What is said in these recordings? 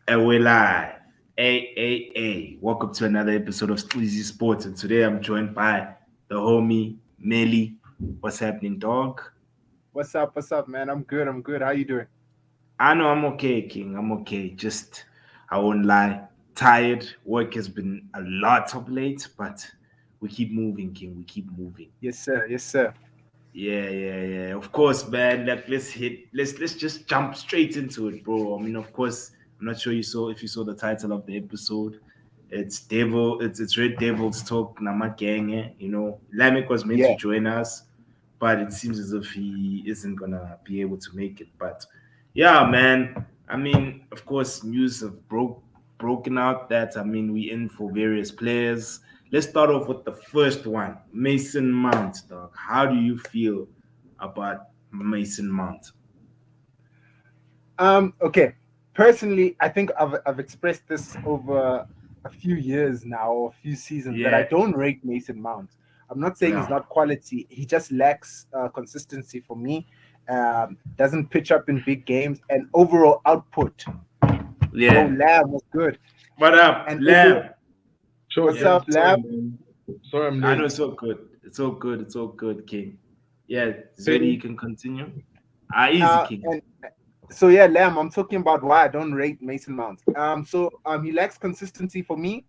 And we're live. Welcome to another episode of Squeezy Sports. And today I'm joined by the homie Melly. What's happening, dog? What's up? What's up, man? I'm good. I'm good. How you doing? I know I'm okay, King. I'm okay. Just, I won't lie. Tired. Work has been a lot of late, but we keep moving, King. We keep moving. Yes, sir. Yes, sir. Yeah. Of course, man. Like let's just jump straight into it, bro. I mean, of course, I'm not sure you saw if you saw the title of the episode. It's Red Devils talk Namagenge. Lamek was meant to Yeah. join us, but it seems as if he isn't gonna be able to make it. But yeah, man. I mean, of course, news have broken out that we in for various players. Let's start off with the first one, Mason Mount, dog. How do you feel about Mason Mount? Okay. Personally, I think I've expressed this over a few years now, or a few seasons, that I Yeah, don't rate Mason Mount. I'm not saying he's no, not quality. He just lacks consistency for me. Doesn't pitch up in big games, and overall output. Yo, yeah. Lab was good, What up, and overall, Lamb? Sure, what's Yeah, guys. up, Sorry, Lab? man. Sorry, I'm I know late. it's all good. It's all good, King. Yeah, Zeddy, Hey, you can continue. Easy, King. And so yeah, Lamb, I'm talking about why I don't rate Mason Mount. He lacks consistency for me.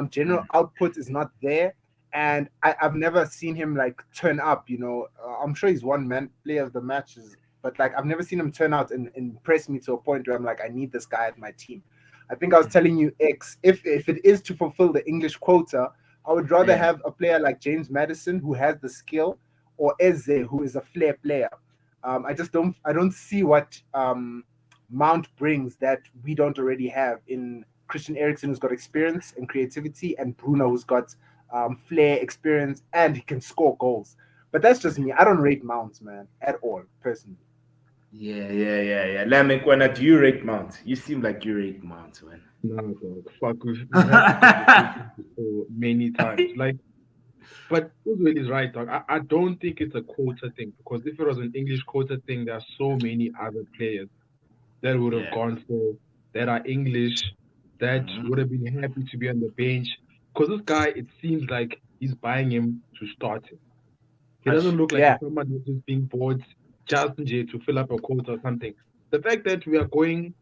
General Mm. output is not there, and I've never seen him like turn up. I'm sure he's one man player of the matches, but like I've never seen him turn out and impress me to a point where I'm like, I need this guy at my team. I think I was telling you X. If it is to fulfill the English quota, I would rather Yeah. have a player like James Madison who has the skill, or Eze who is a flair player. I don't see what Mount brings that we don't already have in Christian Eriksen, who's got experience and creativity, and Bruno, who's got flair, experience, and he can score goals. But that's just me. I don't rate Mount, man, at all, personally. Yeah. Lamek, when do you rate Mount? You seem like you rate Mount, man. nah, dog. Fuck, we've had this conversation before many times. But Uzwel is right, dog. I don't think it's a quota thing because if it was an English quota thing, there are so many other players that would have Yeah. gone for that are English that Mhm. would have been happy to be on the bench. Because this guy, it seems like he's buying him to start him. He doesn't Hush. look like Yeah, he's someone who's just being bought just to fill up a quota or something. The fact that we are going,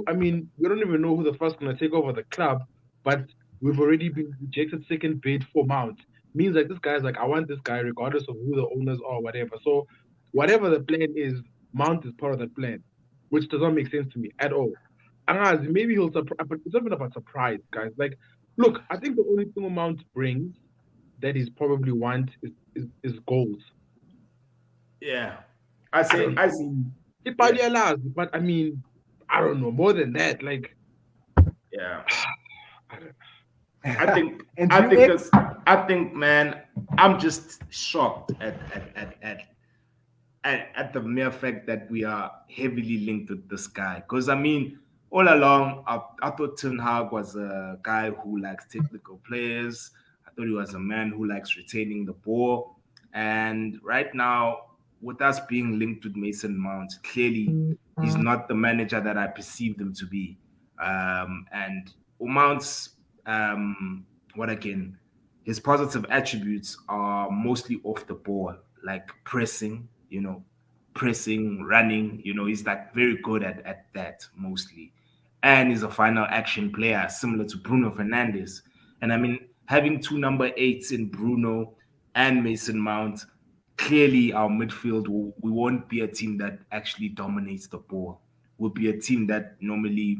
I mean, we don't even know who the first going to take over the club, but we've already been rejected second bid for Mount. Means like this guy's like, I want this guy regardless of who the owners are, whatever. So whatever the plan is, Mount is part of the plan, which does not make sense to me at all. And maybe he'll surprise, but it's not even about surprise, guys. Like, look, I think the only thing Mount brings that he's probably want is goals. Yeah. I I say don't know. I I s- mean, it yeah. probably allows, but I mean, I don't know. More than that, like, Yeah. I don't, I think and I you think X. this I think man, I'm just shocked at the mere fact that we are heavily linked with this guy. Because all along, I thought Ten Hag was a guy who likes technical players. I thought he was a man who likes retaining the ball. And right now, with us being linked with Mason Mount, clearly he's not the manager that I perceived him to be. And Mount's what again? His positive attributes are mostly off the ball, like pressing, running. He's like very good at that mostly. And he's a final action player, similar to Bruno Fernandes. And having two number eights in Bruno and Mason Mount, clearly our midfield we won't be a team that actually dominates the ball. We'll be a team that normally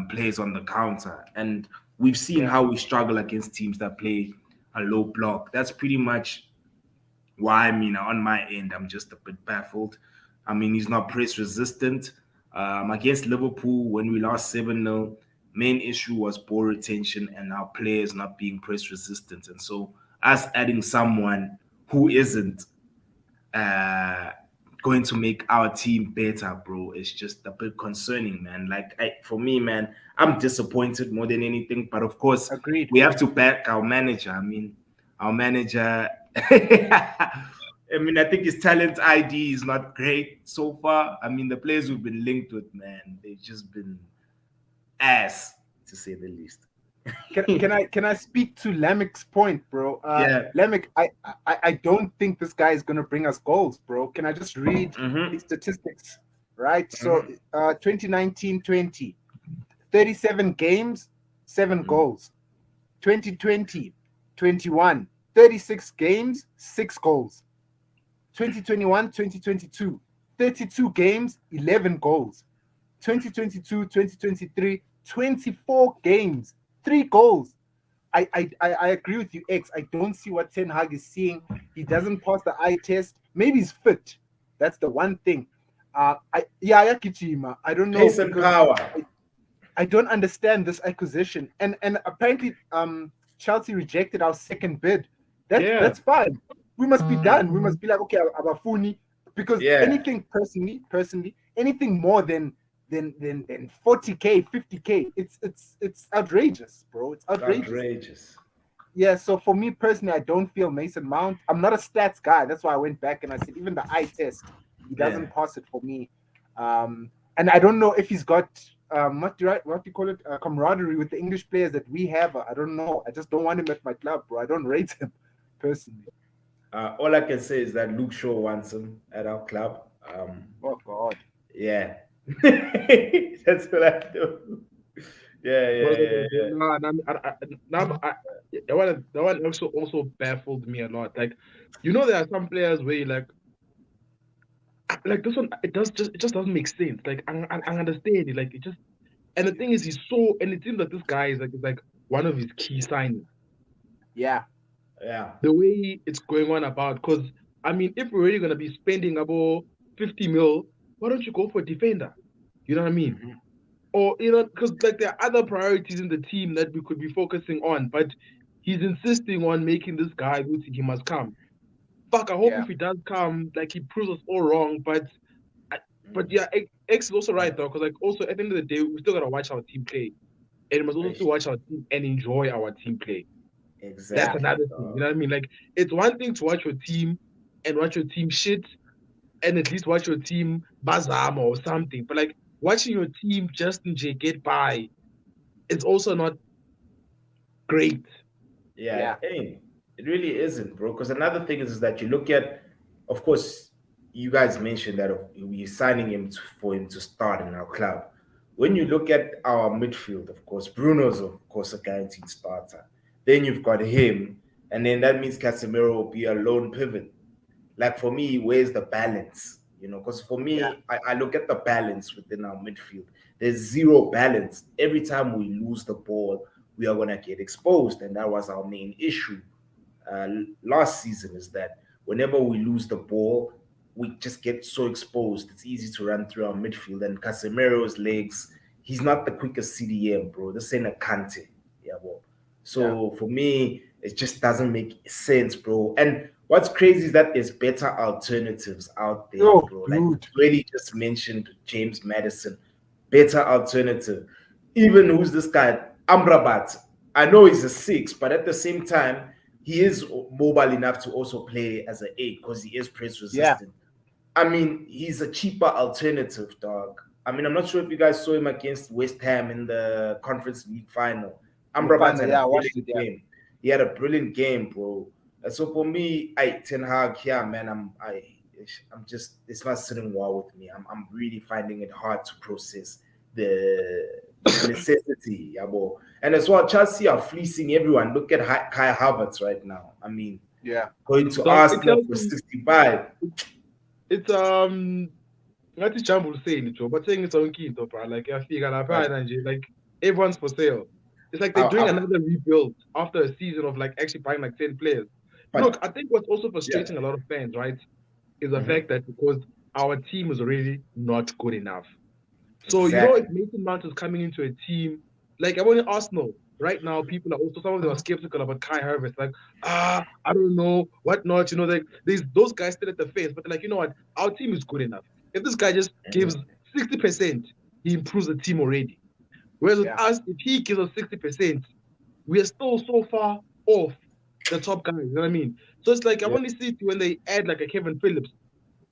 plays on the counter. And we've seen Yeah, how we struggle against teams that play a low block. That's pretty much why on my end, I'm just a bit baffled. He's not press resistant. Against Liverpool, when we lost 7-0, main issue was ball retention and our players not being press resistant. And so, us adding someone who isn't uh, going to make our team better, bro, is just a bit concerning, man. Like, for me, man, I'm disappointed more than anything. But of course, agreed. we have to back our manager. Our manager. I think his talent ID is not great so far. The players we've been linked with, man, they've just been ass, to say the least. Can I speak to Lamek's point, bro? Yeah. Lamek, I don't think this guy is gonna bring us goals, bro. Can I just read Mm-hmm. his statistics? Right. So Mm-hmm. 2019-20, 37 games, 7 Mm-hmm. goals. 2020-21, 36 games, 6 goals. 2021-2022, 32 games, 11 goals. 2022-2023, 24 games, 3 goals. I agree with you, X. I don't see what Ten Hag is seeing. He doesn't pass the eye test. Maybe he's fit. That's the one thing. Yeah, Kichima. I don't know Pace and because power. I don't understand this acquisition. And apparently Chelsea rejected our second bid. Yeah. That's fine. We must be done. We must be like, okay, Abafuni, because Yeah. anything personally, anything more than 40K, 50K, it's outrageous, bro. It's It's outrageous. outrageous. Yeah, so for me personally, I don't feel Mason Mount. I'm not a stats guy. That's why I went back and I said even the eye test, he Yeah. doesn't pass it for me. And I don't know if he's got what do you call it, camaraderie with the English players that we have. I don't know. I just don't want him at my club, bro. I don't rate him personally. All I can say is that Luke Shaw wants him at our club. Oh God. Yeah. That's what I do. Yeah, yeah, But yeah, yeah. no, that one also baffled me a lot. Like, there are some players where you like this one, it just doesn't make sense. Like, I understand it. Like, it just, and the thing is, and it seems that this guy is like one of his key signings. Yeah. Yeah. The way it's going on about, because I mean, if we're really gonna be spending about 50 mil, why don't you go for a defender? You know what I mean? Mhm. Or because like there are other priorities in the team that we could be focusing on, but he's insisting on making this guy who he must come. Fuck, I hope Yeah. if he does come, like he proves us all wrong. But yeah, X is also right though, because like also at the end of the day, we still gotta watch our team play, and we must also still watch our team and enjoy our team play. That's Yeah. Exactly, another thing. You dog. know what I mean? Like it's one thing to watch your team and watch your team shit, and at least watch your team bazama or something. But like watching your team just get by, it's also not great. Yeah, Yeah. it ain't. It really isn't, bro. Because another thing is that you look at, of course, you guys mentioned that we're signing him for him to start in our club. When you look at our midfield, of course, Bruno's of course a guaranteed starter. Then you've got him, and then that means Casemiro will be a lone pivot. Like for me, where's the balance? Because for Yeah. me, I look at the balance within our midfield. There's zero balance. Every time we lose the ball, we are gonna get exposed, and that was our main issue uh, last season. Is that whenever we lose the ball, we just get so exposed. It's easy to run through our midfield, and Casemiro's legs. He's not the quickest CDM, bro. This ain't a Kante, yeah, bro. Yeah. So for me, it just doesn't make sense, bro. And what's crazy is that there's better alternatives out there, Oh, bro. Like dude. really just mentioned James Madison, better alternative. Even who's this guy? Amrabat. I know he's a six, but at the same time, he is mobile enough to also play as an eight because he is press Yeah. resistant. I mean, he's a cheaper alternative, dog. I mean, I'm not sure if you guys saw him against West Ham in the Conference League final. In the Amrabat final, had a yeah, I watched it. brilliant Yeah. game. He had a brilliant game, bro. So for me, Ten Hag, yeah, man, I'm just it's not sitting well with me. I'm really finding it hard to process the necessity, yeah, bro. And as well, Chelsea are fleecing everyone. Look at Kai Havertz right now. I mean, Yeah. going to So it Arsenal tells for me 65. it's ngathi jumble saying it, but saying it's on key, bro. Like yafika lapha But nje, like everyone's for sale. It's like they're doing I, another rebuild after a season of like actually buying like 10 players. Look, but I think what's also yeah, frustrating a lot of fans, right, is the mhm, fact that because our team is already not good enough. So, if exactly. Mason Mount is coming into a team, like I want in Arsenal, right now, people are also, some of them are skeptical about Kai Havertz. Like, I don't know, whatnot. Like, there's those guys still at the face, but they're like, you know what? Our team is good enough. If this guy just gives Mhm. 60%, he improves the team already. Whereas with Yeah. us, if he gives us 60%, we are still so far off the top guys. You know what I mean? So it's like, I Yeah, only see it when they add like a Kevin Phillips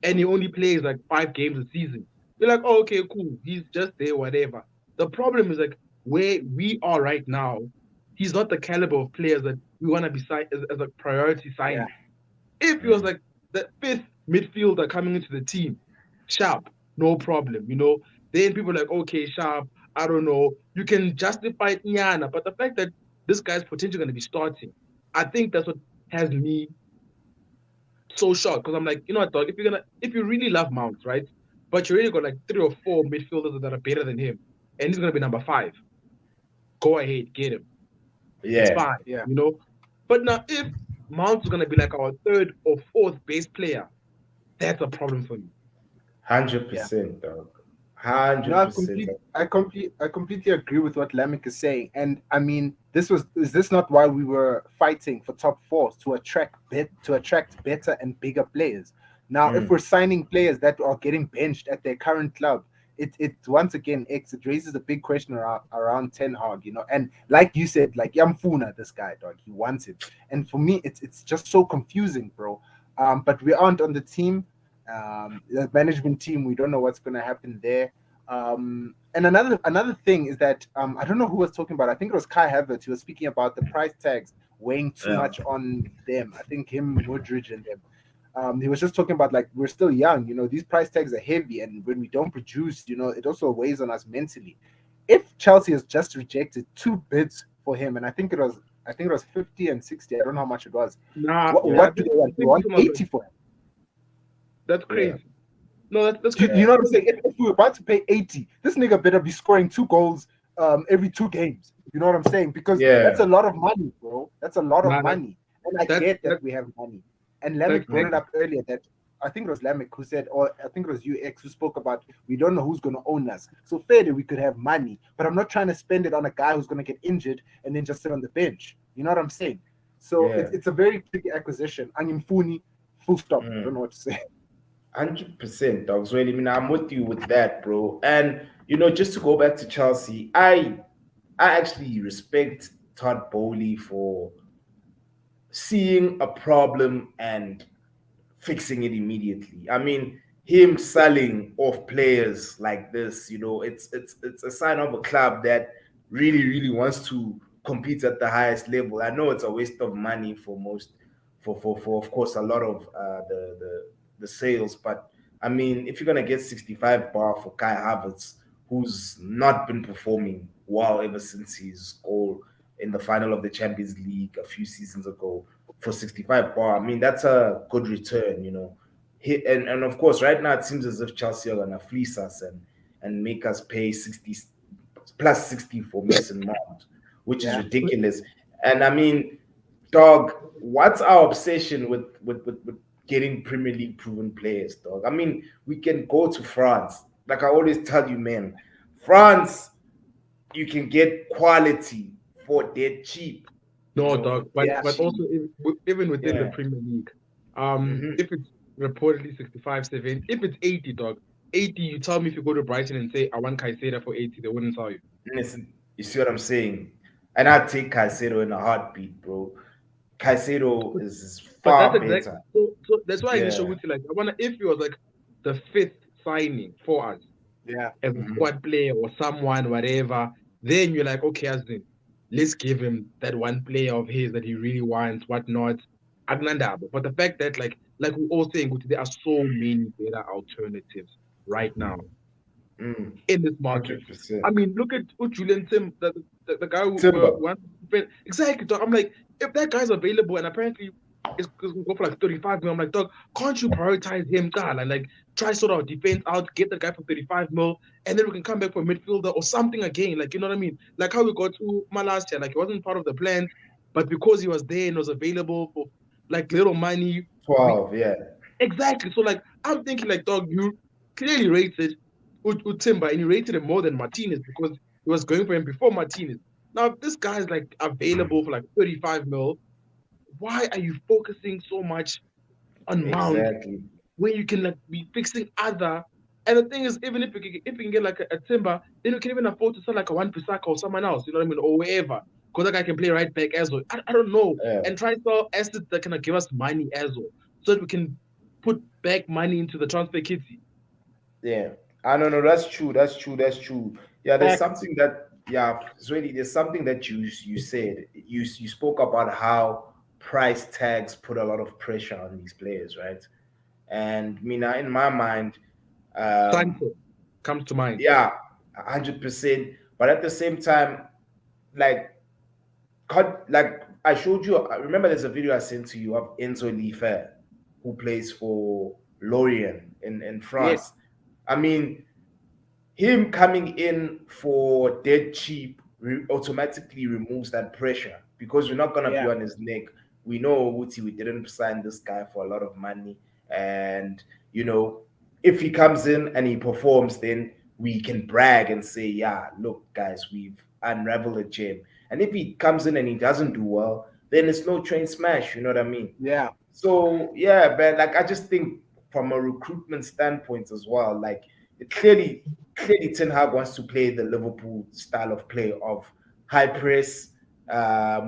and he only plays like 5 games a season. You're like, oh, okay, cool. He's just there, whatever. The problem is like where we are right now, he's not the caliber of players that we want to be as a priority Yeah. signing. If he was like the fifth midfielder coming into the team, sharp, no problem, then people are like, okay, sharp, I don't know. You can justify it, Nyana, but the fact that this guy's potentially going to be starting, I think that's what has me so shocked because I'm like, you know what, dog, if you really love Mount, right? But you already got like 3 or 4 midfielders that are better than him, and he's gonna be number 5. Go ahead, get him. It's Yeah, fine, Yeah. you know. But now if Mount is gonna be like our third or fourth base player, that's a problem for me. 100%, dog. No, 100%. I completely agree with what Lamek is saying. And I mean, is this not why we were fighting for top four to attract better and bigger players? Now, if Mm. we're signing players that are getting benched at their current club, it once again it raises a big question around Ten Hag, And like you said, like Yamfuna, this guy, dog, he wants it. And for me, it's just so confusing, bro. But we aren't on the team. The management team, we don't know what's going to happen there. And another thing is that I don't know who was talking about. I think it was Kai Havertz. He was speaking about the price tags weighing too Yeah. much on them. I think him, Woodridge, and them. He was just talking about like we're still young. These price tags are heavy, and when we don't produce, it also weighs on us mentally. If Chelsea has just rejected 2 bids for him, and I think it was 50 and 60. I don't know how much it was. Nah, What yeah, Yeah. what do they want? I They think want some of 80 for him. that's Yeah. crazy. No, that's Do crazy. you know what I'm saying? If we were about to pay 80, this nigga better be scoring 2 goals every 2 games. You know what I'm saying? Because that's Yeah. a lot of money, bro. That's a lot of Nah, money. And I that get that that we have money. And that's Lamek brought that, it up earlier that I think it was Lamek who said, or I think it was UX who spoke about we don't know who's going to own us. So fairly we could have money, but I'm not trying to spend it on a guy who's going to get injured and then just sit on the bench. You know what I'm saying? So Yeah. it's a very tricky acquisition. Angimfuni, full stop. I don't Mm. know what to say. 100%, dogs. Really, I mean, I'm with you with that, bro. And just to go back to Chelsea, I actually respect Todd Bowley for seeing a problem and fixing it immediately. I mean, him selling off players like this, it's a sign of a club that really, really wants to compete at the highest level. I know it's a waste of money for most, for of course a lot of the sales, but I mean, if you're gonna get 65 bar for Kai Havertz, who's not been performing well ever since his goal in the final of the Champions League a few seasons ago, for 65 bar. I mean, that's a good return. And of course, right now it seems as if Chelsea are gonna fleece us and make us pay 60 plus 60 for Mason Mount, which is Yeah. ridiculous. And I mean, dog, what's our obsession with getting Premier League proven players, dog? I mean, we can go to France. Like I always tell you, man, France, you can get quality for dead cheap. no For dog. But dead Yeah. but also cheap. even within the Yeah. Premier League, Hmm. if it's reportedly 65, 7, if it's 80, dog, 80, you tell me if you go to Brighton and say I want Caicedo for 80, they wouldn't tell you. Listen, you see what I'm saying? And I take Caicedo in a heartbeat, bro. Caicedo is But that's far exact. better. So that's why initially Yeah. we like I wanna if he was like the fifth signing for us Yeah. as a Hmm. squad player or someone, whatever, then you're like, okay, as in, let's give him that one player of his that he really wants, whatnot. Agnandaba. But the fact that like we're all saying, there are so many better alternatives right now Mm. in this market. I 100%. mean, look at Julian Tim, the guy who Timber. wants to defend. Exactly, dog. I'm like, if that guy's available and apparently it's going to go for like 35 mil, I'm like, dog, can't you prioritize him, God? And like try sort of defense out, get the guy for 35 mil, and then we can come back for a midfielder or something again. Like, you know what I mean? Like how we got to my last year. Like, it wasn't part of the plans, but because he was there and was available for like little money, we 12, yeah. exactly. So like I'm thinking like dog, you clearly rated Timber and you rated him more than Martinez because he was going for him before Martinez. Now if this guy is like available for like 35 mil, why are you focusing so much on Mount Exactly. when you can like be fixing other? And the thing is, even if we can get like a Timber, then we can even afford to sell like a One Pisaka or someone else, you know what I mean, or wherever. Because that guy can play right back as well. I don't know. Yeah. And try to sell assets that can give us money as well. So that we can put back money into the transfer kitty. Yeah. I don't know. That's true. That's true. That's true. Yeah, there's Facts. something that Yeah, it's really there's something that you said. You spoke about how price tags put a lot of pressure on these players, right? And Mina, in my mind, um, Sancho comes to mind. yeah, 100%. But at the same time, like, like I showed you. I remember there's a video I sent to you of Enzo Life, who plays for Lorient in Yes. France. I mean, him coming in for dead cheap automatically removes that pressure because we're not gonna be Yeah. on his neck. We know Wuti, we didn't sign this guy for a lot of money, and you know, if he comes in and he performs, then we can brag and say, yeah, look, guys, we've unraveled a gem. And if he comes in and he doesn't do well, then it's no train smash. You know what I mean? Yeah. So yeah, man, like I just think from a recruitment standpoint as well, like it clearly Ten Hag wants to play the Liverpool style of play of high press,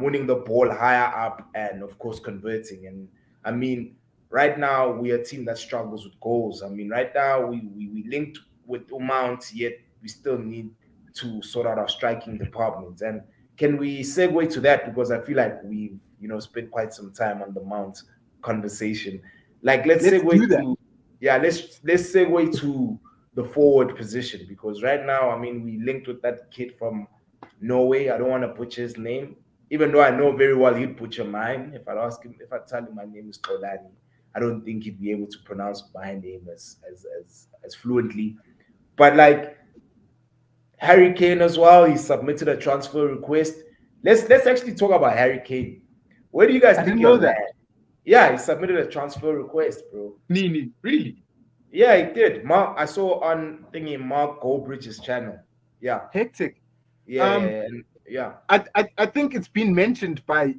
winning the ball higher up, and of course converting. And I mean, right now we are a team that struggles with goals. I mean, right now we linked with Umount, yet we still need to sort out our striking department. And can we segue to that because I feel like we've spent quite some time on the Mount conversation. Like let's Let's do segue that. to yeah, let's segue to the forward position because right now, I mean, we linked with that kid from Norway. I don't want to butcher his name, even though I know very well he'd butcher mine. If I ask him, if I tell him my name is Kolani, I don't think he'd be able to pronounce my name as fluently. But like Harry Kane as well, he submitted a transfer request. Let's actually talk about Harry Kane. Where do you guys I think didn't he'll know that. land? Yeah, he submitted a transfer request, bro. Nini, really? Yeah, he did. Mark, I saw on thingy Mark Goldbridge's channel. Yeah, Hectic. yeah, yeah, Um, yeah, and yeah, I think it's been mentioned by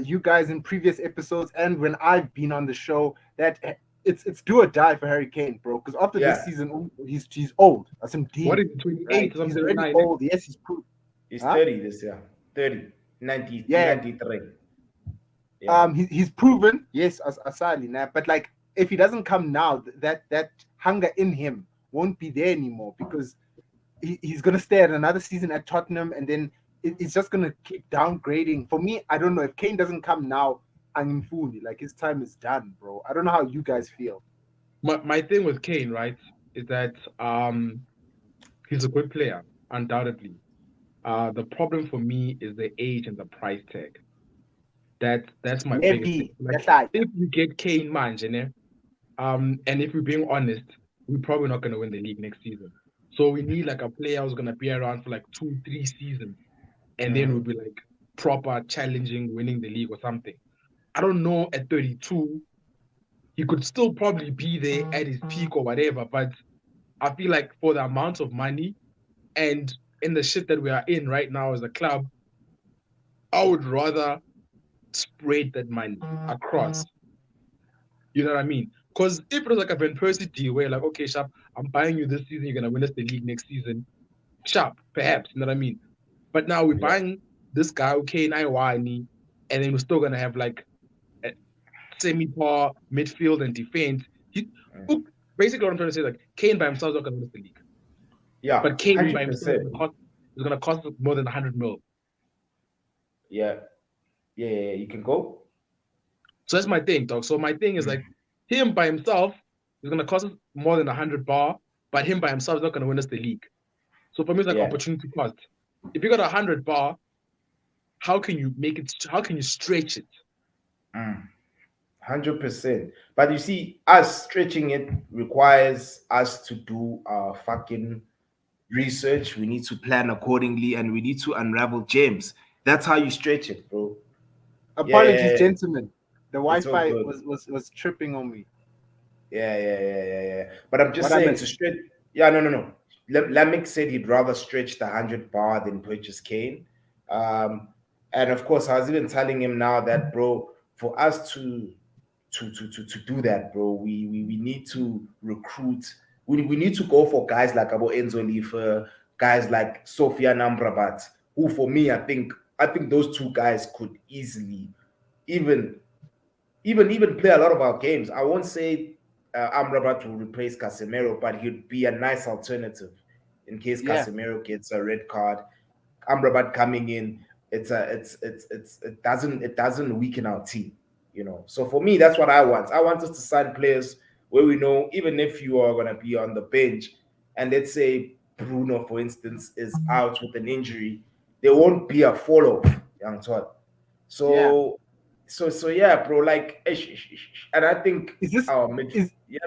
you guys in previous episodes and when I've been on the show that it's do or die for Harry Kane, bro. Because after this yeah. season, he's old. That's him What deep, is it, right? 28 or He's something, already 29? Eh? old. Yes, he's proved. He's Huh? 30 this year. 30, 90, Yeah. 93. Yeah, He's proven. Yes, Asali now, but like if he doesn't come now, that hunger in him won't be there anymore because he's going to stay at another season at Tottenham, and then it's just going to keep downgrading. For me, I don't know if Kane doesn't come now. I'm fully like his time is done, bro. I don't know how you guys feel. My thing with Kane, right, is that he's a good player, undoubtedly. The problem for me is the age and the price tag. That's my biggest thing. Maybe Like that's like if we get Kane man, you know, and if we're being honest, we're probably not gonna win the league next season. So we need like a player who's gonna be around for like 2, 3 seasons, and then we'll hmm be like proper challenging, winning the league or something. I don't know at 32, he could still probably be there at his peak or whatever, but I feel like for the amount of money and in the shit that we are in right now as a club, I would rather spread that money across. You know what I mean? Because if it was like a Van Persie deal where like, okay, Sharp, I'm buying you this season, you're gonna win us the league next season. Sharp, perhaps, you know what I mean? But now we're yeah, buying this guy, okay, Naiwani, and then we're still gonna have like a semi-par midfield and defense. Look, basically what I'm trying to say is like Kane by himself is not gonna win us the league. yeah, But Kane by himself 100%. is gonna cost more than 100 mil. Yeah, yeah, yeah, yeah. You can go. So that's my thing, dog. So my thing is like him by himself is gonna cost us more than 100 bar, but him by himself is not gonna win us the league. So for me, it's like Yeah. opportunity cost. If you got 100 bar, how can you make it? How can you stretch it? 100%. But you see, us stretching it requires us to do our fucking research. We need to plan accordingly and we need to unravel gems. That's how you stretch it, bro. apologies, Yeah, gentlemen. The it's all Wi-Fi good. was tripping on me. Yeah. But I'm just What I saying to missed? stretch. Yeah, no. Lamik said he'd rather stretch the 100 bar than purchase Kane. Um, and of course, I was even telling him now that, bro, for us to do that, bro, we need to recruit. We need to go for guys like Abo Enzo Lifa, guys like Sofia Namrabat, who for me, I think those two guys could easily even even play a lot of our games. I won't say Amrabat will replace Casemiro, but he'd be a nice alternative in case Yeah, Casemiro gets a red card. Amrabat coming in, it doesn't weaken our team, So for me, that's what I want. I want us to sign players where we know, even if you are gonna be on the bench, and let's say Bruno, for instance, is out with an injury, there won't be a fall off, young Todd. Yeah. So yeah, bro. Like, and I think Is this our mid, is yeah.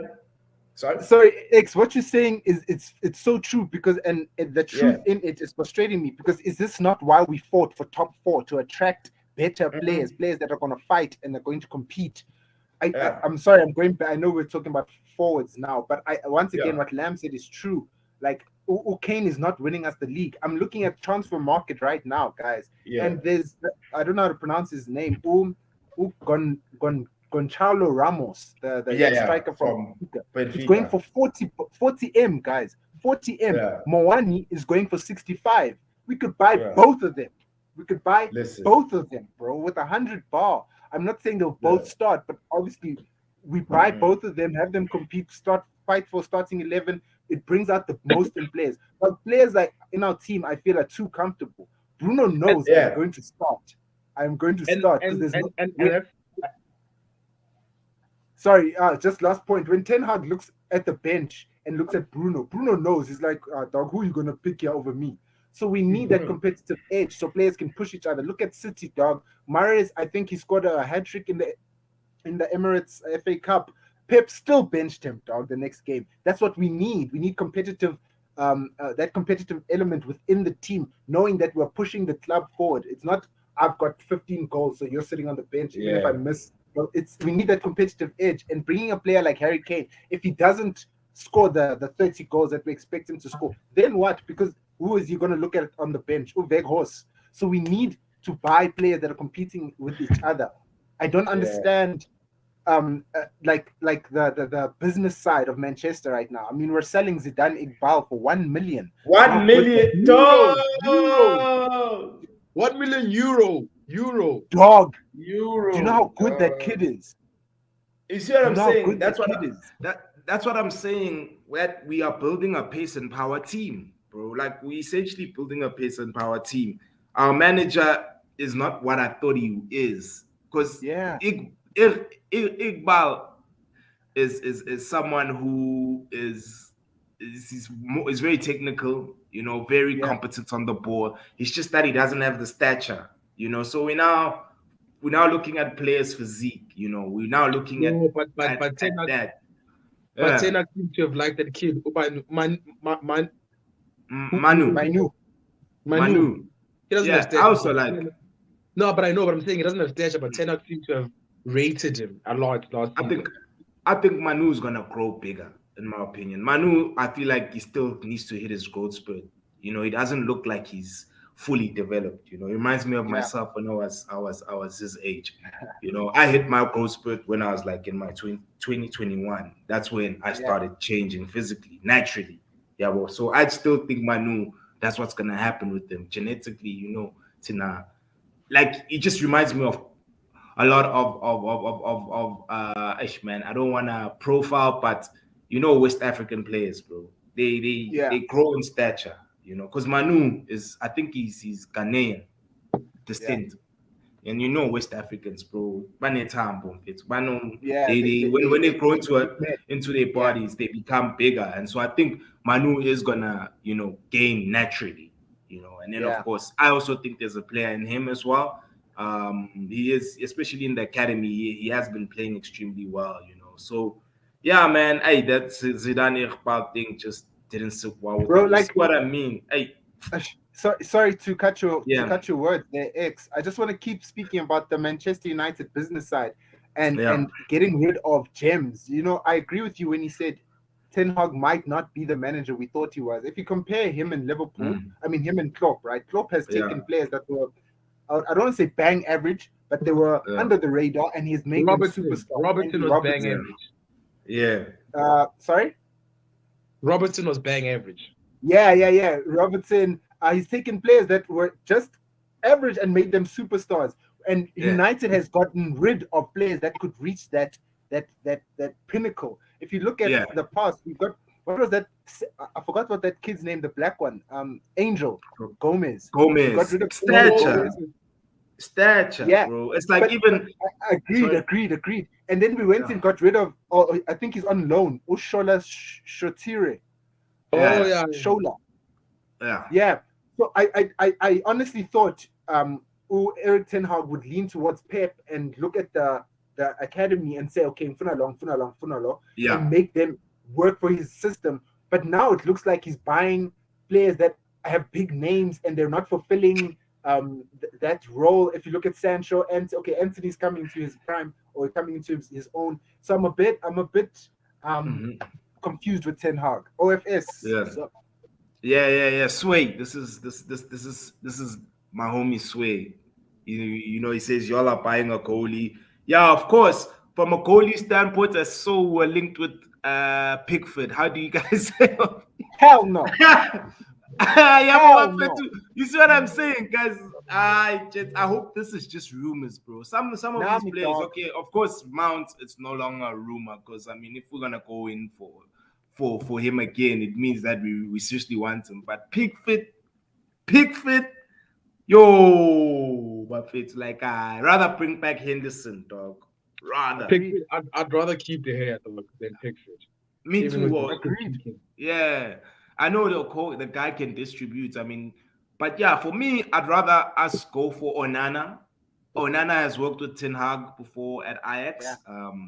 Sorry, sorry, X, what you're saying is it's so true, because and the yeah. truth in it is frustrating me, because is this not why we fought for top four, to attract better players, Mhm. players that are going to fight and are going to compete? Yeah, I'm sorry, I'm going back. I know we're talking about forwards now, but I once again, yeah, what Lamb said is true. Like, Kane is not winning us the league. I'm looking at transfer market right now, guys, yeah, and there's, I don't know how to pronounce his name. Gonçalo Ramos, the yeah. striker from From Benfica. It's going Benfica. for 40 M, guys. 40 M. Yeah, Moani is going for 65. We could buy yeah. both of them. We could buy Listen, both of them, bro, with 100 bar. I'm not saying they'll yeah. both start, but obviously we buy Mm. both of them, have them compete, fight for starting 11. It brings out the most in players. But players like in our team, I feel are too comfortable. Bruno knows I'm Yeah, going to start. I'm going to And start because and there's no. and and that's Sorry, just last point. When Ten Hag looks at the bench and looks at Bruno, Bruno knows, he's like, dog, who are you gonna pick here over me? So we need that competitive edge so players can push each other. Look at City, dog. Mahrez, I think he scored a hat trick in the Emirates FA Cup. Pep still benched him, dog, the next game. That's what we need. We need competitive, that competitive element within the team, knowing that we're pushing the club forward. It's not, I've got 15 goals, so you're sitting on the bench, even if I yeah, miss. Well, we need that competitive edge, and bringing a player like Harry Kane, if he doesn't score the 30 goals that we expect him to score, then what? Because who is he going to look at on the bench? Horse. So we need to buy players that are competing with each other. I don't yeah. understand like the business side of Manchester right now. I mean, we're selling Zidane Iqbal for 1 million. You know, One good million euros. dog. 1 million euro. dog. Do you know Euro, how good that dog. kid is? You see what Do you I'm know how saying? good that kid is? That's what I'm saying. That we are building a pace and power team, bro. Like, we essentially building a pace and power team. Our manager is not what I thought he is, because Yeah, Iqbal is someone who is very technical, very yeah, competent on the ball. It's just that he doesn't have the stature. So we're now looking at players' physique. We're now looking at No, but at that. Ten Yeah, Hag seems to have liked that kid. Who Manu, Manu. Manu. Manu. He doesn't have Yeah, I stature. also like. No, but I know, but I'm saying he doesn't have stature. But Ten Hag seems to have rated him a lot last I season. think I think Manu's gonna grow bigger, in my opinion. Manu, I feel like he still needs to hit his growth spurt. He doesn't look like he's fully developed. He reminds me of Yeah, myself when I was his age. I hit my growth spurt when I was like in my 2021. That's when I yeah, started changing physically, naturally. Yeah, well, so I still think Manu, that's what's gonna happen with him genetically. Tina, like, it just reminds me of a lot of man. I don't want to profile, but West African players, bro. yeah, They grow in stature, because Manu is, I think he's Ghanaian yeah, descent. And West Africans, bro, banetambo, it's Manu. yeah. They when they grow They're big men. into their Yeah, bodies, they become bigger, and so I think Manu is gonna gain naturally, and then of yeah. course I also think there's a player in him as well. He is, especially in the academy, he has been playing extremely well. So yeah, man, hey, that Zidane Iqbal thing just didn't sit well with Bro, me. You see like, what I mean? Hey, sorry to cut yeah, your words there, X. I just want to keep speaking about the Manchester United business side yeah, and getting rid of gems. I agree with you when you said Ten Hag might not be the manager we thought he was. If you compare him and Liverpool, mm, I mean him and Klopp, right? Klopp has yeah, taken players that were, I don't want to say bang average, but they were yeah, under the radar, and he's made them superstars. Robertson Andy was bang yeah, Robertson. average. yeah. Sorry. Robertson was bang average. Yeah. Robertson, he's taken players that were just average and made them superstars. And Yeah, United has gotten rid of players that could reach that pinnacle. If you look at yeah, the past, we've got what was that? I forgot what that kid's name. The black one. Angel Gomez. They got Gomez, rid of Angel stature, Gomez. stature, Yeah, bro. It's like but even agreed, sorry, agreed, agreed. And then we went yeah, and got rid of. Oh, I think he's on loan. Ushola Shotire. Oh yeah, yeah, Shola. yeah. Yeah. So I honestly thought Eric Ten Hag would lean towards Pep and look at the academy and say, okay, Funalong, and Yeah. make them work for his system. But now it looks like he's buying players that have big names and they're not fulfilling that role. If you look at Sancho, and okay, Anthony's coming to his prime or coming into his own. So I'm a bit um, Hmm. confused with Ten Hag. OFS. Yes. What's up? Yeah. Sway. This is my homie Sway. You know, he says y'all are buying a goalie. Yeah, of course. From a goalie standpoint, I saw we're linked with Pickford. How do you guys say? Hell no. Yeah, but Hell my friend no. too. You see what I'm saying, guys? I hope this is just rumors, bro. Some of Nah, these me players, dog. okay, of course, Mount, it's no longer a rumor because I mean, if we're gonna go in for him again, it means that we seriously want him. But Pickford, yo, but it's like I rather bring back Henderson, dog. Rather, Agreed. Pickford. I'd rather keep the hair than Pickford, me even too. with Well, the Agreed. peaking. yeah, I know the guy can distribute. I mean, but yeah, for me, I'd rather us go for Onana. Onana has worked with Ten Hag before at Yeah. Ajax.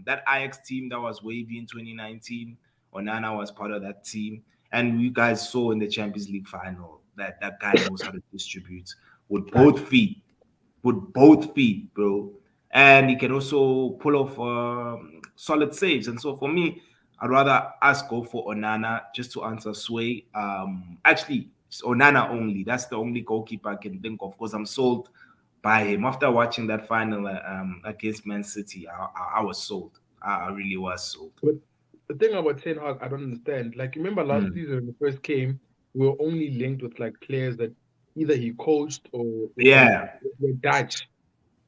That Ajax team that was wavy in 2019, Onana was part of that team. And you guys saw in the Champions League final that that guy knows how to distribute with Fact. both feet, bro. And he can also pull off solid saves. And so for me, I'd rather us go for Onana just to answer Sway. Actually, it's Onana only. That's the only goalkeeper I can think of because I'm sold by him. After watching that final against Man City, I was sold. I really was sold. But the thing about Ten Hag, I don't understand. Like, remember last Mm. season when he first came, we were only linked with like players that either he coached or Yeah, were Dutch.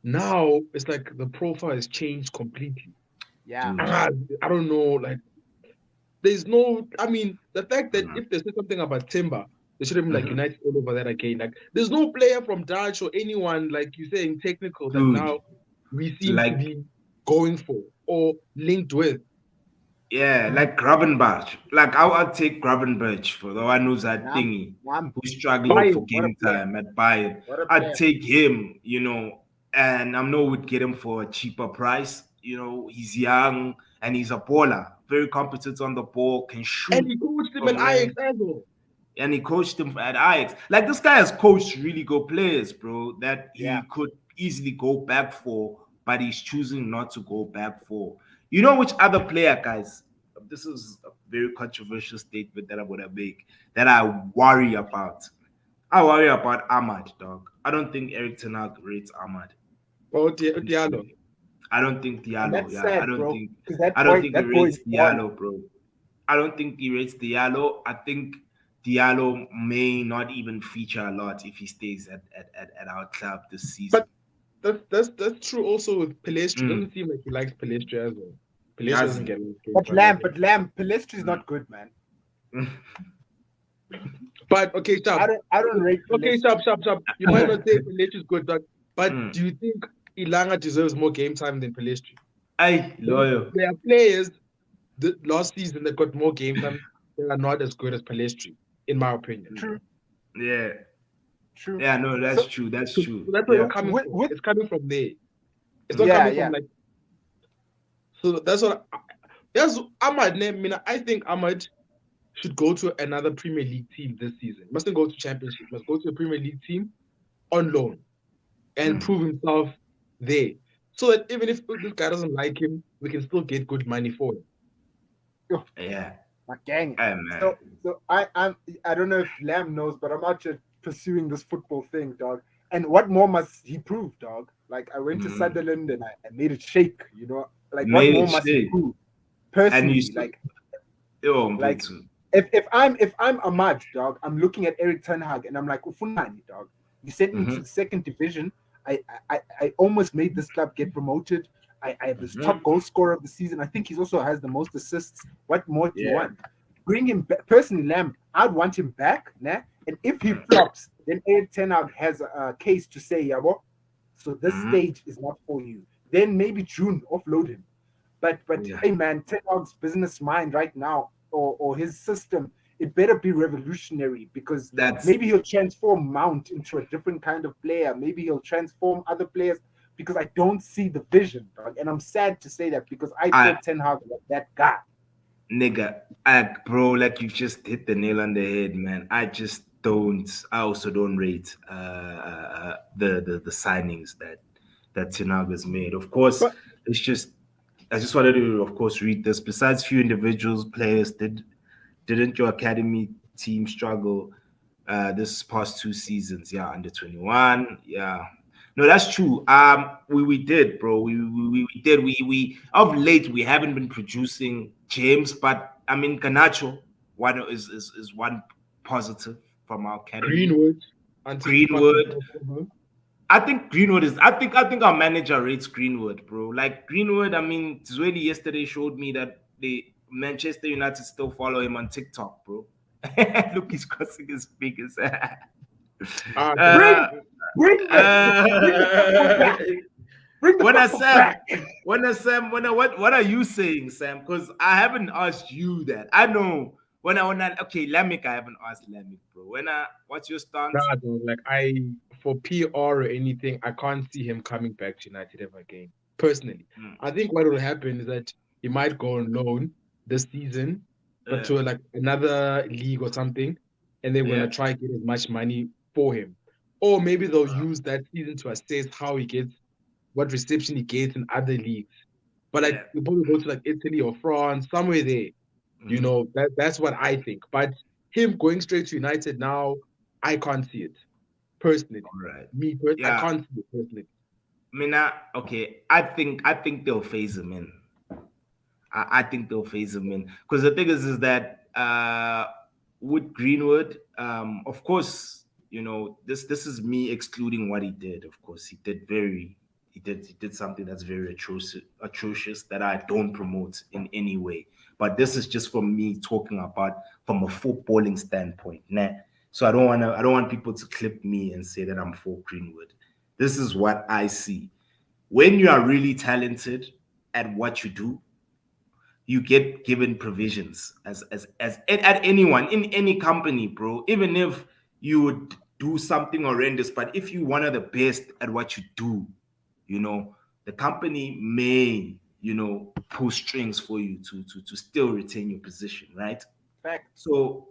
Now it's like the profile has changed completely. Yeah. dude. Ah, I don't know. Like, there's no. I mean, the fact that Mm. if they said something about Timber, they should have been like Mhm. United all over that again. Like, there's no player from Dutch or anyone like you saying technical that Dude, now we seem to like be going for or linked with. yeah, like Gravenberch. Like I'll take Gravenberch for the one who's that Nam, thingy Nam. who's struggling for Bayern. What a game player. time at Bayern. What a I'd player. take him, and I know we'd get him for a cheaper price. He's young and he's a baller, very competent on the ball, can And shoot he coached him at from Ajax range. as well. And he coached him at Ajax. Like this guy has coached really good players, bro, that Yeah. he could easily go back for, but he's choosing not to go back for. You know which other player, guys? This is a very controversial statement that I'm gonna make that I worry about. I worry about Ahmad, dog. I don't think Eric Ten Hag rates Ahmad. Oh, Diallo. I don't think And Diallo. that's Yeah, sad, bro. Because I don't think he that boy is rates balling. Diallo, bro. I don't think he rates Diallo. I think Diallo may not even feature a lot if he stays at our club this season. But that's true also with Palestri. It Mm. doesn't seem like he likes Palestri as well. He Palestri doesn't hasn't. get enough game time either. But Lamb, Pelistri is not good, man. But okay, Sharp. I don't rate Okay, Pelistri. Sharp. You might not say Palestri is good, but Mm. do you think Ilanga deserves more game time than Palestri? Hey, loyal. There are players the last season that got more game time that are not as good as Palestri, in my opinion. True, Yeah. true. Yeah, no, that's So true. That's So true. that's where Yeah. it's coming from. with It's coming from there. It's not Mm. coming yeah. from like. So that's what. Yes, Ahmad. I think Ahmad should go to another Premier League team this season. Mustn't go to Championship. Must go to a Premier League team on loan and Mm. prove himself there, so that even if this guy doesn't like him, we can still get good money for him. Yeah. my gang. Hey, man. So I don't know if Lamb knows, but I'm out here pursuing this football thing, dog. And what more must he prove, dog? Like I went to Mm. Sunderland and I made it shake, Like what Made more it must he shake. prove? And you Personally, still, oh, like Mpethu. if I'm Ahmad, dog, I'm looking at Eric Ten Hag and I'm like, Ufunani, dog. You sent me to Mhm. the second division. I almost made this club get promoted. I was Mhm. top goal scorer of the season. I think he also has the most assists. What more do you Yeah. want? bring him back. Personally, Lamb, I'd want him back. Nah? And if he flops, then Eric Ten Hag has a case to say, Yabo, so this Mhm. stage is not for you. Then maybe June offload him. But Yeah, hey man, Ten Hag's business mind right now, or his system, it better be revolutionary because that's maybe he'll transform Mount into a different kind of player. Maybe he'll transform other players because I don't see the vision, dog. And I'm sad to say that because I I thought Ten Hag was that guy. nigga, bro, like you just hit the nail on the head, man. I just don't. I also don't rate the signings that Tinaga's made. Of course, But it's just I just wanted to, of course, read this. Besides few individuals, players didn't your academy team struggle this past 2 seasons? Yeah, under 21. Yeah. No, that's true. We did, bro. We did. We of late we haven't been producing James, but I mean Ganacho one is one positive from our academy. Greenwood until we found Greenwood. out. I think Greenwood is. I think our manager rates Greenwood, bro. Like Greenwood. I mean, Zweli yesterday showed me that the Manchester United still follow him on TikTok, bro. Look, he's crossing his fingers. Ah, uh, bring bring the football uh, back. Bring the when I football Sam, back. what are you saying, Sam? Because I haven't asked you that. I know when I okay, Lamik, I haven't asked Lamik, bro. What's your stance? nah, though, like for PR or anything, I can't see him coming back to United ever again. Personally, Mm, I think what will happen is that he might go on loan this season, but yeah, to like another league or something, and they're yeah, gonna try to get as much money for him, or maybe they'll use that season to assess how he gets, what reception he gets in other leagues. But like yeah. you probably go to like Italy or France, somewhere there. Mhm. That's what I think. But him going straight to United now, I can't see it personally. All right. I Yeah. can't see it personally. I mean, okay. I think they'll phase him in. I think they'll phase him in because the thing is that with Greenwood, of course, this is me excluding what he did. Of course, he did something that's very atrocious that I don't promote in any way. But this is just from me talking about from a footballing standpoint, nah. So I don't want people to clip me and say that I'm for Greenwood. This is what I see. When you are really talented at what you do, you get given provisions as at anyone in any company, bro. Even if you would do something horrendous, but if you one of the best at what you do, you know, the company may, pull strings for you to still retain your position, right? Fact. So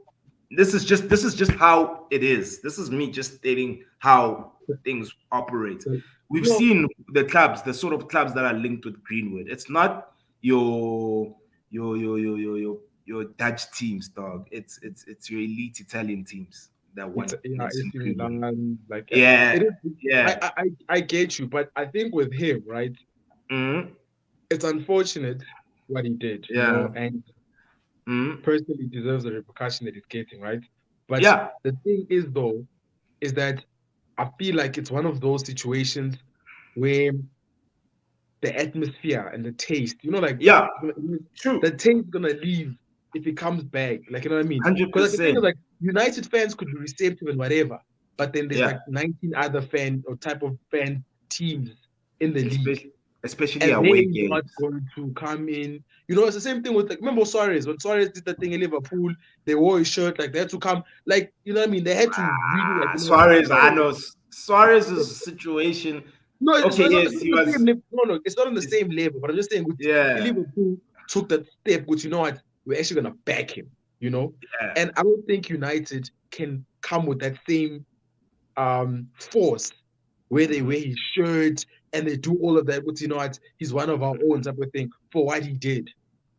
this is just how it is. This is me just stating how things operate. So, We've no, seen the sort of clubs that are linked with Greenwood. It's not your your Dutch teams, dog. It's your elite Italian teams that it's want yeah, Mason AC Greenwood. Milan, like yeah, Yeah, it is. yeah, I get you, but I think with him, right, mhm, it's unfortunate what he did, yeah, and mhm, personally deserves the repercussion that he's getting, right? But yeah, the thing is, though, is that I feel like it's one of those situations where the atmosphere and the taste, like yeah. the True, taste gonna leave if it comes back. Like, you know what I mean? hundred Because like the thing is percent. like United fans could be receptive and whatever, but then there's Yeah, like 19 other fan or type of fan teams in the league. especially And away they're not games. going to come in. It's the same thing with like remember Suarez when Suarez did that thing in Liverpool, they wore his shirt, like they had to come, like you know what I mean? They had to really like Suarez, I Suarez. know Suarez's situation. No, Okay, it's yes, not he on the same was. level. No, it's not on the It's, same level. But I'm just saying, with yeah, Liverpool took that step, which you know what, we're actually gonna back him. yeah. And I don't think United can come with that same force where they Mhm. wear his shirt and they do all of that. But you know what, he's one of our own type of thing for what he did.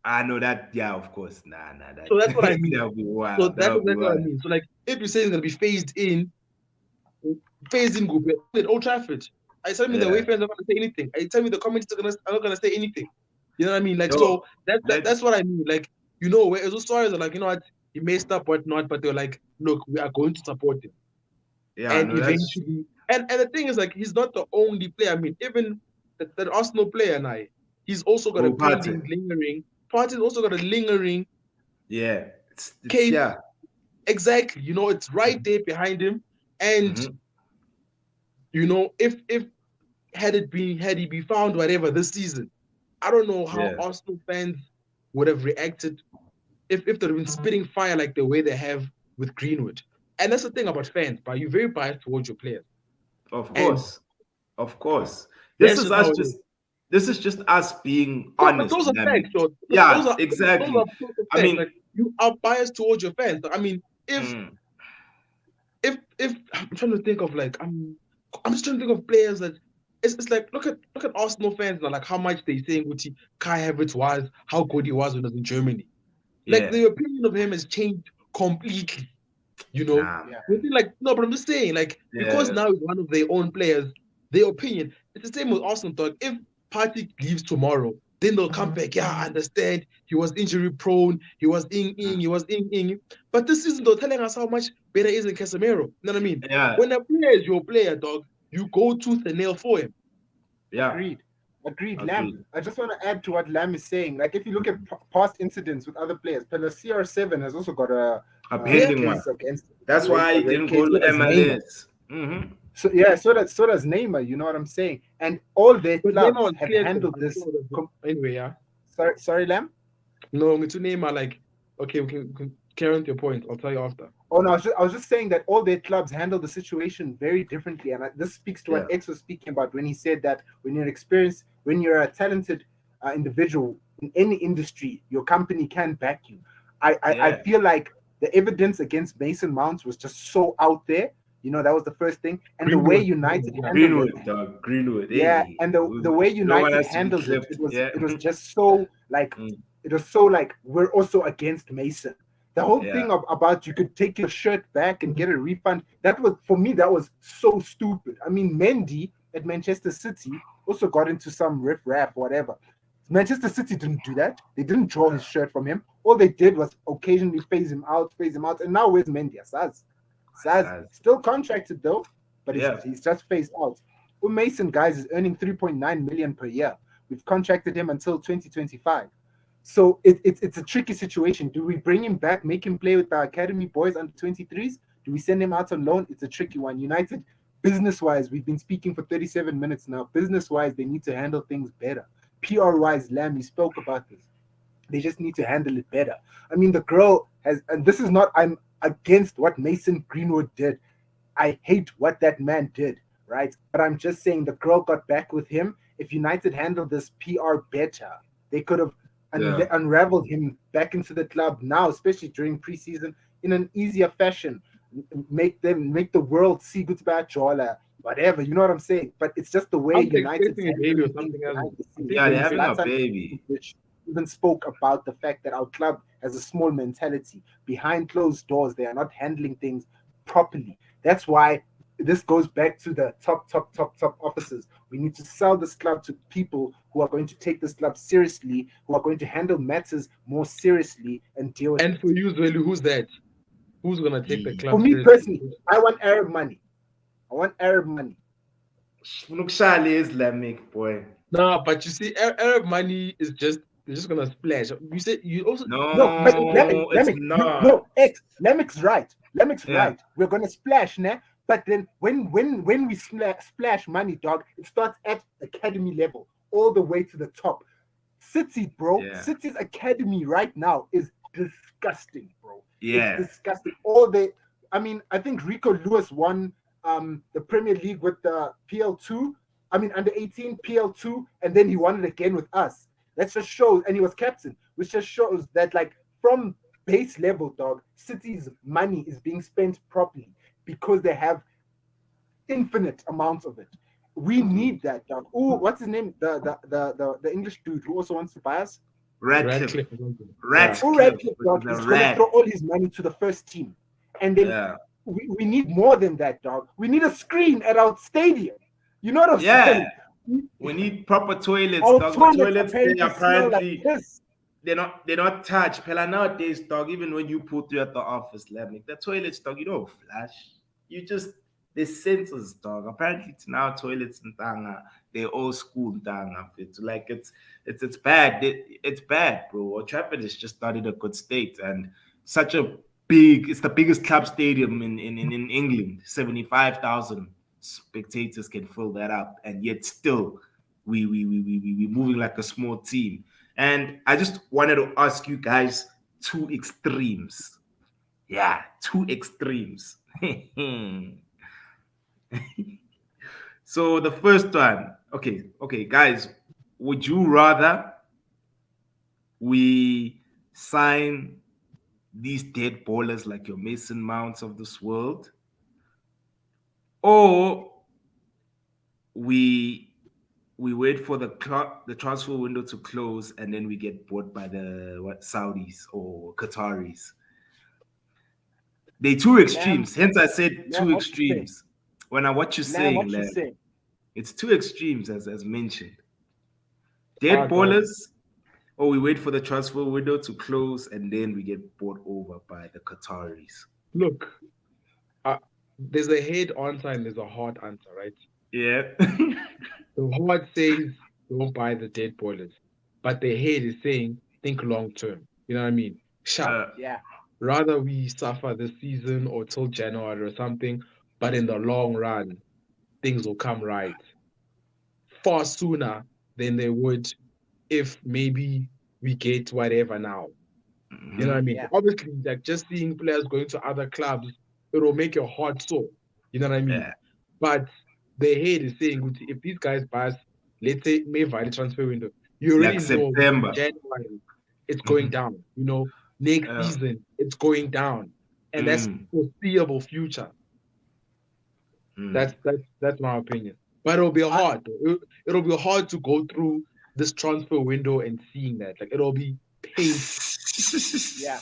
I know that. Yeah, of course. Nah, that So that's what I mean. that would be So wild. That that's would be exactly what I wild. mean. So like, if you say he's gonna be phased in group at Old Trafford. I tell me the away Yeah. fans are not gonna say anything. I tell me the commentators are not gonna say anything. You know what I mean? Like No, so that's let's. what I mean. Like, where those stories are like, what, he messed up, whatnot, but they're like, look, we are going to support him. Yeah, And no, that's eventually and the thing is like he's not the only player. I mean, even that Arsenal player now, he's also got a oh, party. pending lingering. Party's also got a lingering Yeah, It's case yeah. exactly. It's right there behind him. And Mhm. if had he been found whatever this season, I don't know how Yeah. Arsenal fans would have reacted if they'd been spitting fire like the way they have with Greenwood. And that's the thing about fans, but you're very biased towards your players. Of And course. Of course. This that's is just us how it is. just this is just us being No, but honest, those are facts, Lemmy. though. Those Yeah, are those exactly. are proof of I facts. mean, Like you are biased towards your fans. I mean, if mm, if I'm trying to think of like I'm just trying to think of players that it's like look at Arsenal fans now, like how much they saying Uti Kai Havertz was, how good he was when he was in Germany. Like yeah. the opinion of him has changed completely. You know, Nah. Yeah. we think like no, but I'm just saying like because Yeah. now he's one of their own players, their opinion. It's the same with Arsenal. Dog. If Partey leaves tomorrow, then they'll come back. Yeah, I understand. He was injury prone. He was Mm, he was in. But this season they're telling us how much better he is than Casemiro. You know what I mean? yeah. When a player is your player, dog, you go tooth and nail for him. Yeah. Agreed. Agreed, Lamb. Agreed. I just want to add to what Lamb is saying. Like, if you look at past incidents with other players, CR7 has also got A Yeah. a pending one. case against That's why a he rape didn't go case. to So does Neymar. MLS. Mm-hmm. So yeah, so does Neymar. You know what I'm saying? And all their But Neymar clubs was have cleared. handled I'm this. sure anyway, yeah. Sorry, Lamb. No, to Neymar, like, okay, we can carry on to your point. I'll tell you after. Oh no, I was just saying that all their clubs handle the situation very differently, and this speaks to what Yeah. X was speaking about when he said that when you're a talented individual in any industry, your company can back you. I Yeah. feel like the evidence against Mason Mounts was just so out there. That was the first thing, and the way Greenwood, United yeah. handled it. Greenwood, dog. Greenwood. Yeah, Hey. and the way No one United has to be handled it, clipped. it was Yeah. it was just so like Mm, we're also against Mason. The whole yeah. thing about you could take your shirt back and get a refund, that was for me that was so stupid. I mean, Mendy at Manchester City also got into some riff raff, whatever. Manchester City didn't do that. They didn't draw his shirt from him. All they did was occasionally phase him out. And now where's Mendy? Saz Size. still contracted though, but he's Yeah. he's just phased out. Well, Mason, guys, is earning 3.9 million per year. We've contracted him until 2025. So it's a tricky situation. Do we bring him back, make him play with the academy boys under 23s? Do we send him out on loan? It's a tricky one. United, business wise, we've been speaking for 37 minutes now. Business wise, they need to handle things better. PR wise, Lamb, you spoke about this. They just need to handle it better. I mean, the girl has, and this is not, I'm against what Mason Greenwood did. I hate what that man did, right? But I'm just saying the girl got back with him. If United handled this PR better, they could have Yeah. unraveled him back into the club now, especially during preseason, in an easier fashion. Make the world see Goodbye Jola, whatever. You know what I'm saying? But it's just the way I'm United's expecting a baby or handling things something else. behind the I scenes. think Yeah. when They're you having say a Zlatan baby. Ibrahimovic even spoke about the fact that our club has a small mentality. Behind closed doors, they are not handling things properly. That's why this goes back to the top officers. We need to sell this club to people who are going to take this club seriously, who are going to handle matters more seriously and deal with and it. for you, Zweli, who's that? Who's gonna take the Yeah. For club me seriously? personally, I want Arab money. I want Arab money. Funukushali Islamic boy. Nah, but you see, Arab money is just they're just gonna splash. You said you also No, but No, it's not. no, X, Lemek's right. Lemek's Yeah. right. We're gonna splash, nah. But then when we splash money, dog, it starts at academy level all the way to the top. City, bro. Yeah. City's academy right now is disgusting, bro. It's Yeah. disgusting. All the I mean, I think Rico Lewis won the Premier League with the PL2. I mean under 18 PL2, and then he won it again with us. That just shows, and he was captain, which just shows that like from base level, dog, City's money is being spent properly because they have infinite amounts of it. We Indeed. need that, dog. Oh, what's his name? The English dude who also wants to buy us. Radcliffe. Radcliffe or something. Yeah. Oh, Radcliffe, Redcliffe, which dog, is a is gonna rat. throw all his money to the first team, and then Yeah. we need more than that, dog. We need a screen at our stadium. You know what I'm Yeah. saying? We need proper toilets, Our dog. The toilets toilets they apparently smell like apparently piss. they're not touched. Pela nowadays, dog, even when you put you at the office, like the toilets, dog, you don't flush. You just the sensors, dog. Apparently it's now toilets in Tanga, they're old school in Tanga. It's like it's bad. It's bad, bro. Old Trafford is just not in a good state. And such a big. It's the biggest club stadium in England. 75,000 spectators can fill that up, and yet still we moving like a small team. And I just wanted to ask you guys two extremes. Yeah, two extremes. So the first one, okay, guys, would you rather we sign these dead ballers like your Mason Mounts of this world, or we we wait for the transfer window to close and then we get bought by the Saudis or Qataris? They two Lamb, extremes. Hence, I said Lamb, two what you saying? extremes. When I what you're Lamb, saying, what you Lam, saying? it's two extremes as mentioned. Dead Ah, dog. ballers, or we wait for the transfer window to close and then we get bought over by the Qataris. Look, uh, there's a head answer and there's a hard answer, right? Yeah. The heart says don't buy the dead boilers, but the head is saying think long term. You know what I mean? Sharp. uh, Yeah, Rather we suffer this season or till January or something, but in the long run, things will come right far sooner than they would if maybe we get whatever now. You know what I mhm, mean? yeah, Obviously, like just seeing players going to other clubs, it'll make your heart sore. You know what I mean? yeah. But the head is saying, if these guys pass, let's say, May valley transfer window, you already Like know in September. January it's going Mhm. down. You know, next Uh, season it's going down, and that's mm, foreseeable future. mm. That's my opinion. But it'll be I, hard. It'll be hard to go through this transfer window and seeing that. Like it'll be painful. yeah.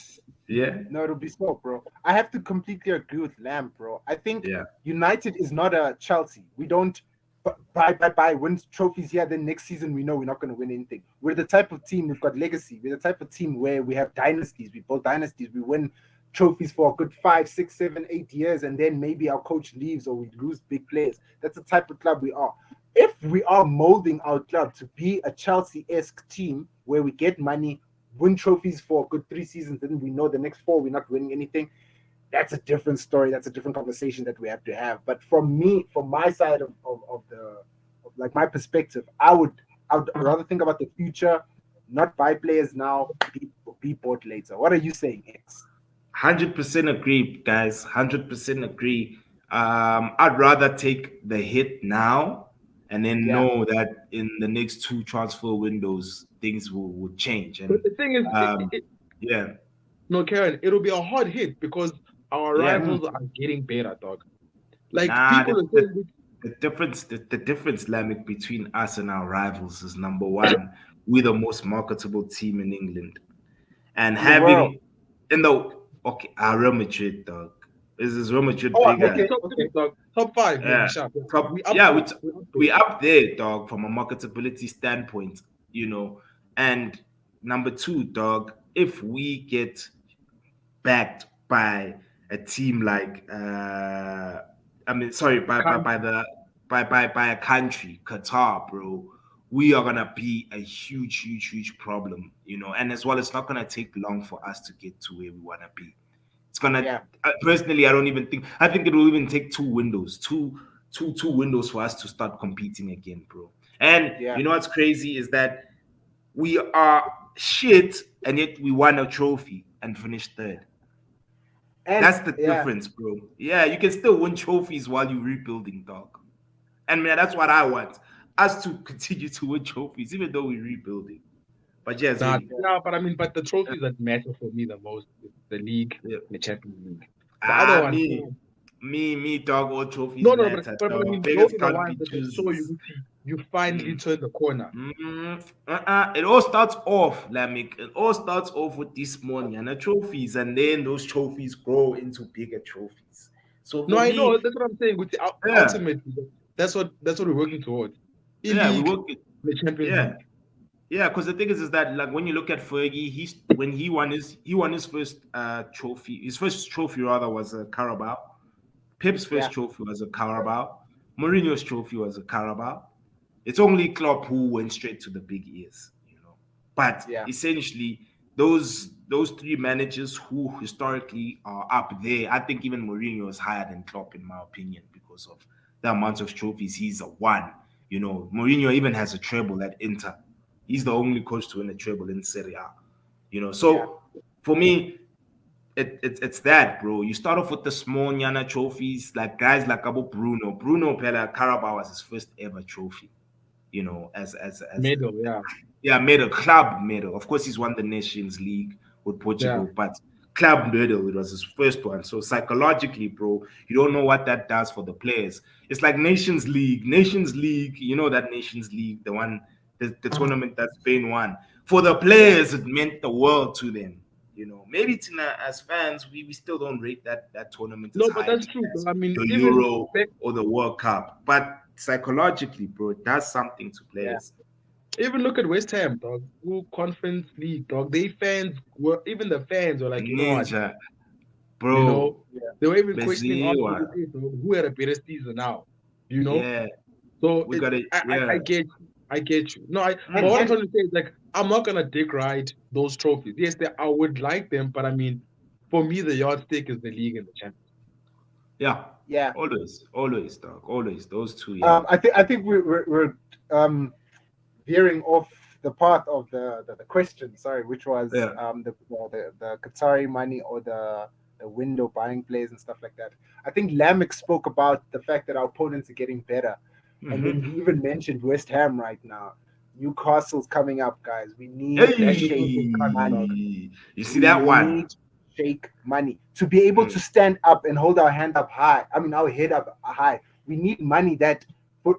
Yeah. No, it'll be so, bro. I have to completely agree with Lamb, bro. I think Yeah. United is not a Chelsea. We don't buy, win trophies here. Then next season, we know we're not going to win anything. We're the type of team, we've got legacy. We're the type of team where we have dynasties. We build dynasties. We win trophies for a good 5, 6, 7, 8 years, and then maybe our coach leaves or we lose big players. That's the type of club we are. If we are molding our club to be a Chelsea-esque team where we get money, win trophies for a good 3 seasons, then we know the next four we're not winning anything. That's a different story. That's a different conversation that we have to have. But from me, from my side of the of like my perspective, I would rather think about the future, not buy players now, be bought later. What are you saying, X? 100% agree, guys. 100% agree. I'd rather take the hit now and then Yeah, know that in the next two transfer windows things will change. But And the thing is, um, yeah, no, Karen, it'll be a hard hit because our yeah. mm, rivals are getting better, dog. Like Nah, people are saying, the difference, Lamek, between us and our rivals is number one, we're the most marketable team in England. And in the world. having in the okay, Real Madrid, dog. Is Real Madrid Oh, okay, bigger? okay, top okay. three, dog, top five, maybe Yeah, sharp. Yeah. top. We up Yeah, there. We up there. we up there, dog, from a marketability standpoint, you know. And number two, dog, if we get backed by a team like I mean, sorry, by Country. the by a country, Qatar, bro, we are gonna be a huge problem, you know. And as well, it's not gonna take long for us to get to where we wanna be. It's gonna Yeah, personally, I don't even think. I think it will even take two windows for us to start competing again, bro. And yeah. you know what's crazy is that we are shit, and yet we won a trophy and finished third. And That's the yeah, difference, bro. Yeah, you can still win trophies while you're rebuilding, dog. And man, that's what I want. Us to continue to win trophies, even though we're rebuilding. But yeah, Nah, Zodi. yeah. yeah, but I mean, but the trophies that matter for me the most is the league Yeah. and the Champions League. The other Ah, one, me, dog. All trophies no, no, but, matter, but, but I dog. mean, those Beggars are the can't ones be that can show you choosers. Uti, you finally Mm. turned the corner. It all starts off, Lamik. It all starts off with this money and the trophies, and then those trophies grow into bigger trophies. So No, for I know me, that's what I'm saying. Uti, yeah, ultimately, that's what we're working towards. E yeah, we League, work it. the Champions Yeah, League. yeah. Because the thing is that like when you look at Fergie, when he won his first trophy, his first trophy rather was a Carabao. Pep's Yeah. first trophy was a Carabao. Mourinho's trophy was a Carabao. It's only Klopp who went straight to the big ears, you know. But Yeah. essentially, those three managers who historically are up there. I think even Mourinho is higher than Klopp in my opinion because of the amount of trophies he's won. You know, Mourinho even has a treble at Inter. He's the only coach to win a treble in Serie A. You know, Yeah, so for me, it's that, bro. You start off with the small Nyana trophies, like guys like Abu Bruno. Bruno Pella Carabao was his first ever trophy. You know, as Medal, yeah, yeah, medal, club medal. Of course, he's won the Nations League with yeah. Portugal, but club medal, it was his first one. So psychologically, bro, you don't know what that does for the players. It's like Nations League. Nations League, you know that Nations League, the one, the tournament that Spain won. For the yeah. players, it meant the world to them. You know, maybe Tina, as fans, we still don't rate that tournament as No, but that's highly true. as I mean, the even Euro back, or the World Cup. But psychologically, bro, it does something to Yeah. players. even look at West Ham, dog. Who Conference League, dog. They fans were even the fans were like, you know what, Ninja, you know, bro. Yeah. they were even questioning Arsenal. Beziwa. Okay, dog, who had a better season now? You know, Yeah, so we got it. I Yeah. get you. I get you. No, but And what I'm and trying to say is like I'm not gonna dick ride those trophies. Yes, I would like them, but I mean, for me, the yardstick is the league and the champions. Yeah. yeah. Always, always, dog. Always. Those two, yeah. I think we're veering off the path of the question. Sorry, which was Yeah. the Qatari money or the window buying players and stuff like that. I think Lamek spoke about the fact that our opponents are getting better, and then Mm-hmm. he even mentioned West Ham right now. Newcastle's coming up, guys. We need That shake Newcastle team, money. dog. Hey, you see We that one? need shake money to be able Mm. to stand up and hold our hand up high. I mean, our head up high. We need money that,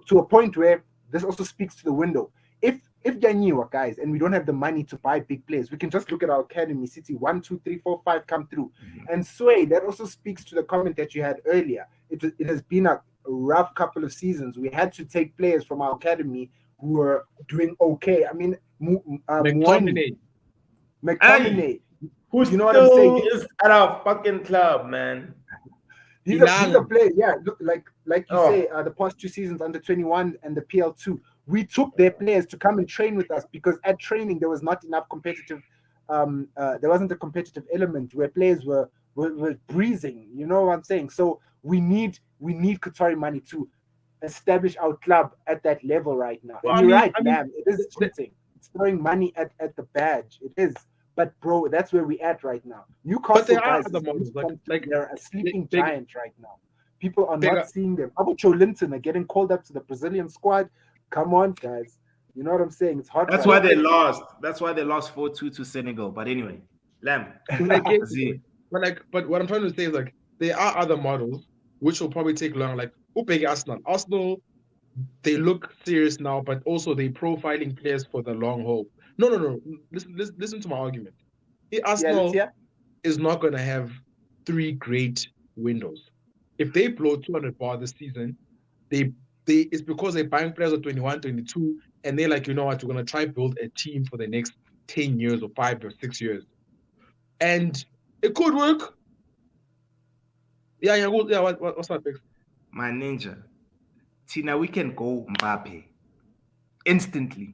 to a point where this also speaks to the window. If Yanyiwa, guys, and we don't have the money to buy big players, we can just look at our academy. City 1, 2, 3, 4, 5 come through, Mhm. and Sway. That also speaks to the comment that you had earlier. It has been a rough couple of seasons. We had to take players from our academy who were doing okay. I mean, Mwani, McTominay. Hey, McTominay. who You know what I'm saying? still is at our fucking club, man? These are Inang. players, yeah. Look, like you say, Oh, the past 2 seasons under 21 and the PL2, we took their players to come and train with us because at training there was not enough competitive. There wasn't a competitive element where players were breezing. You know what I'm saying? So we need Qatari money to establish our club at that level right now. Well, And I you're mean, right, Lamb. It is cheating. It's throwing money at the badge. It is. But bro, that's where we at right now. but Newcastle there are guys other is models they're a sleeping big, giant right now. People are big, not seeing them. Abucho Linton are getting called up to the Brazilian squad. Come on, guys. You know what I'm saying? It's hot that's right why no, they lost. That's why they lost 4-2 to Senegal. But anyway, Lamb, I now. get you, Z. but what I'm trying to say is like there are other models which will probably take long. Like Upegi Arsenal. Arsenal, they look serious now, but also they profiling players for the long haul. No, no, no. Listen to my argument. Yeah, let's Arsenal hear. is not going to have three great windows. If they blow 200 bar this season, they it's because they're buying players at 21, 22, and they're like, you know what, we're going to try build a team for the next 10 years or 5 or 6 years. And it could work. Yeah, yeah, yeah. What's that, Bex? My ninja. Tina, we can go Mbappe instantly.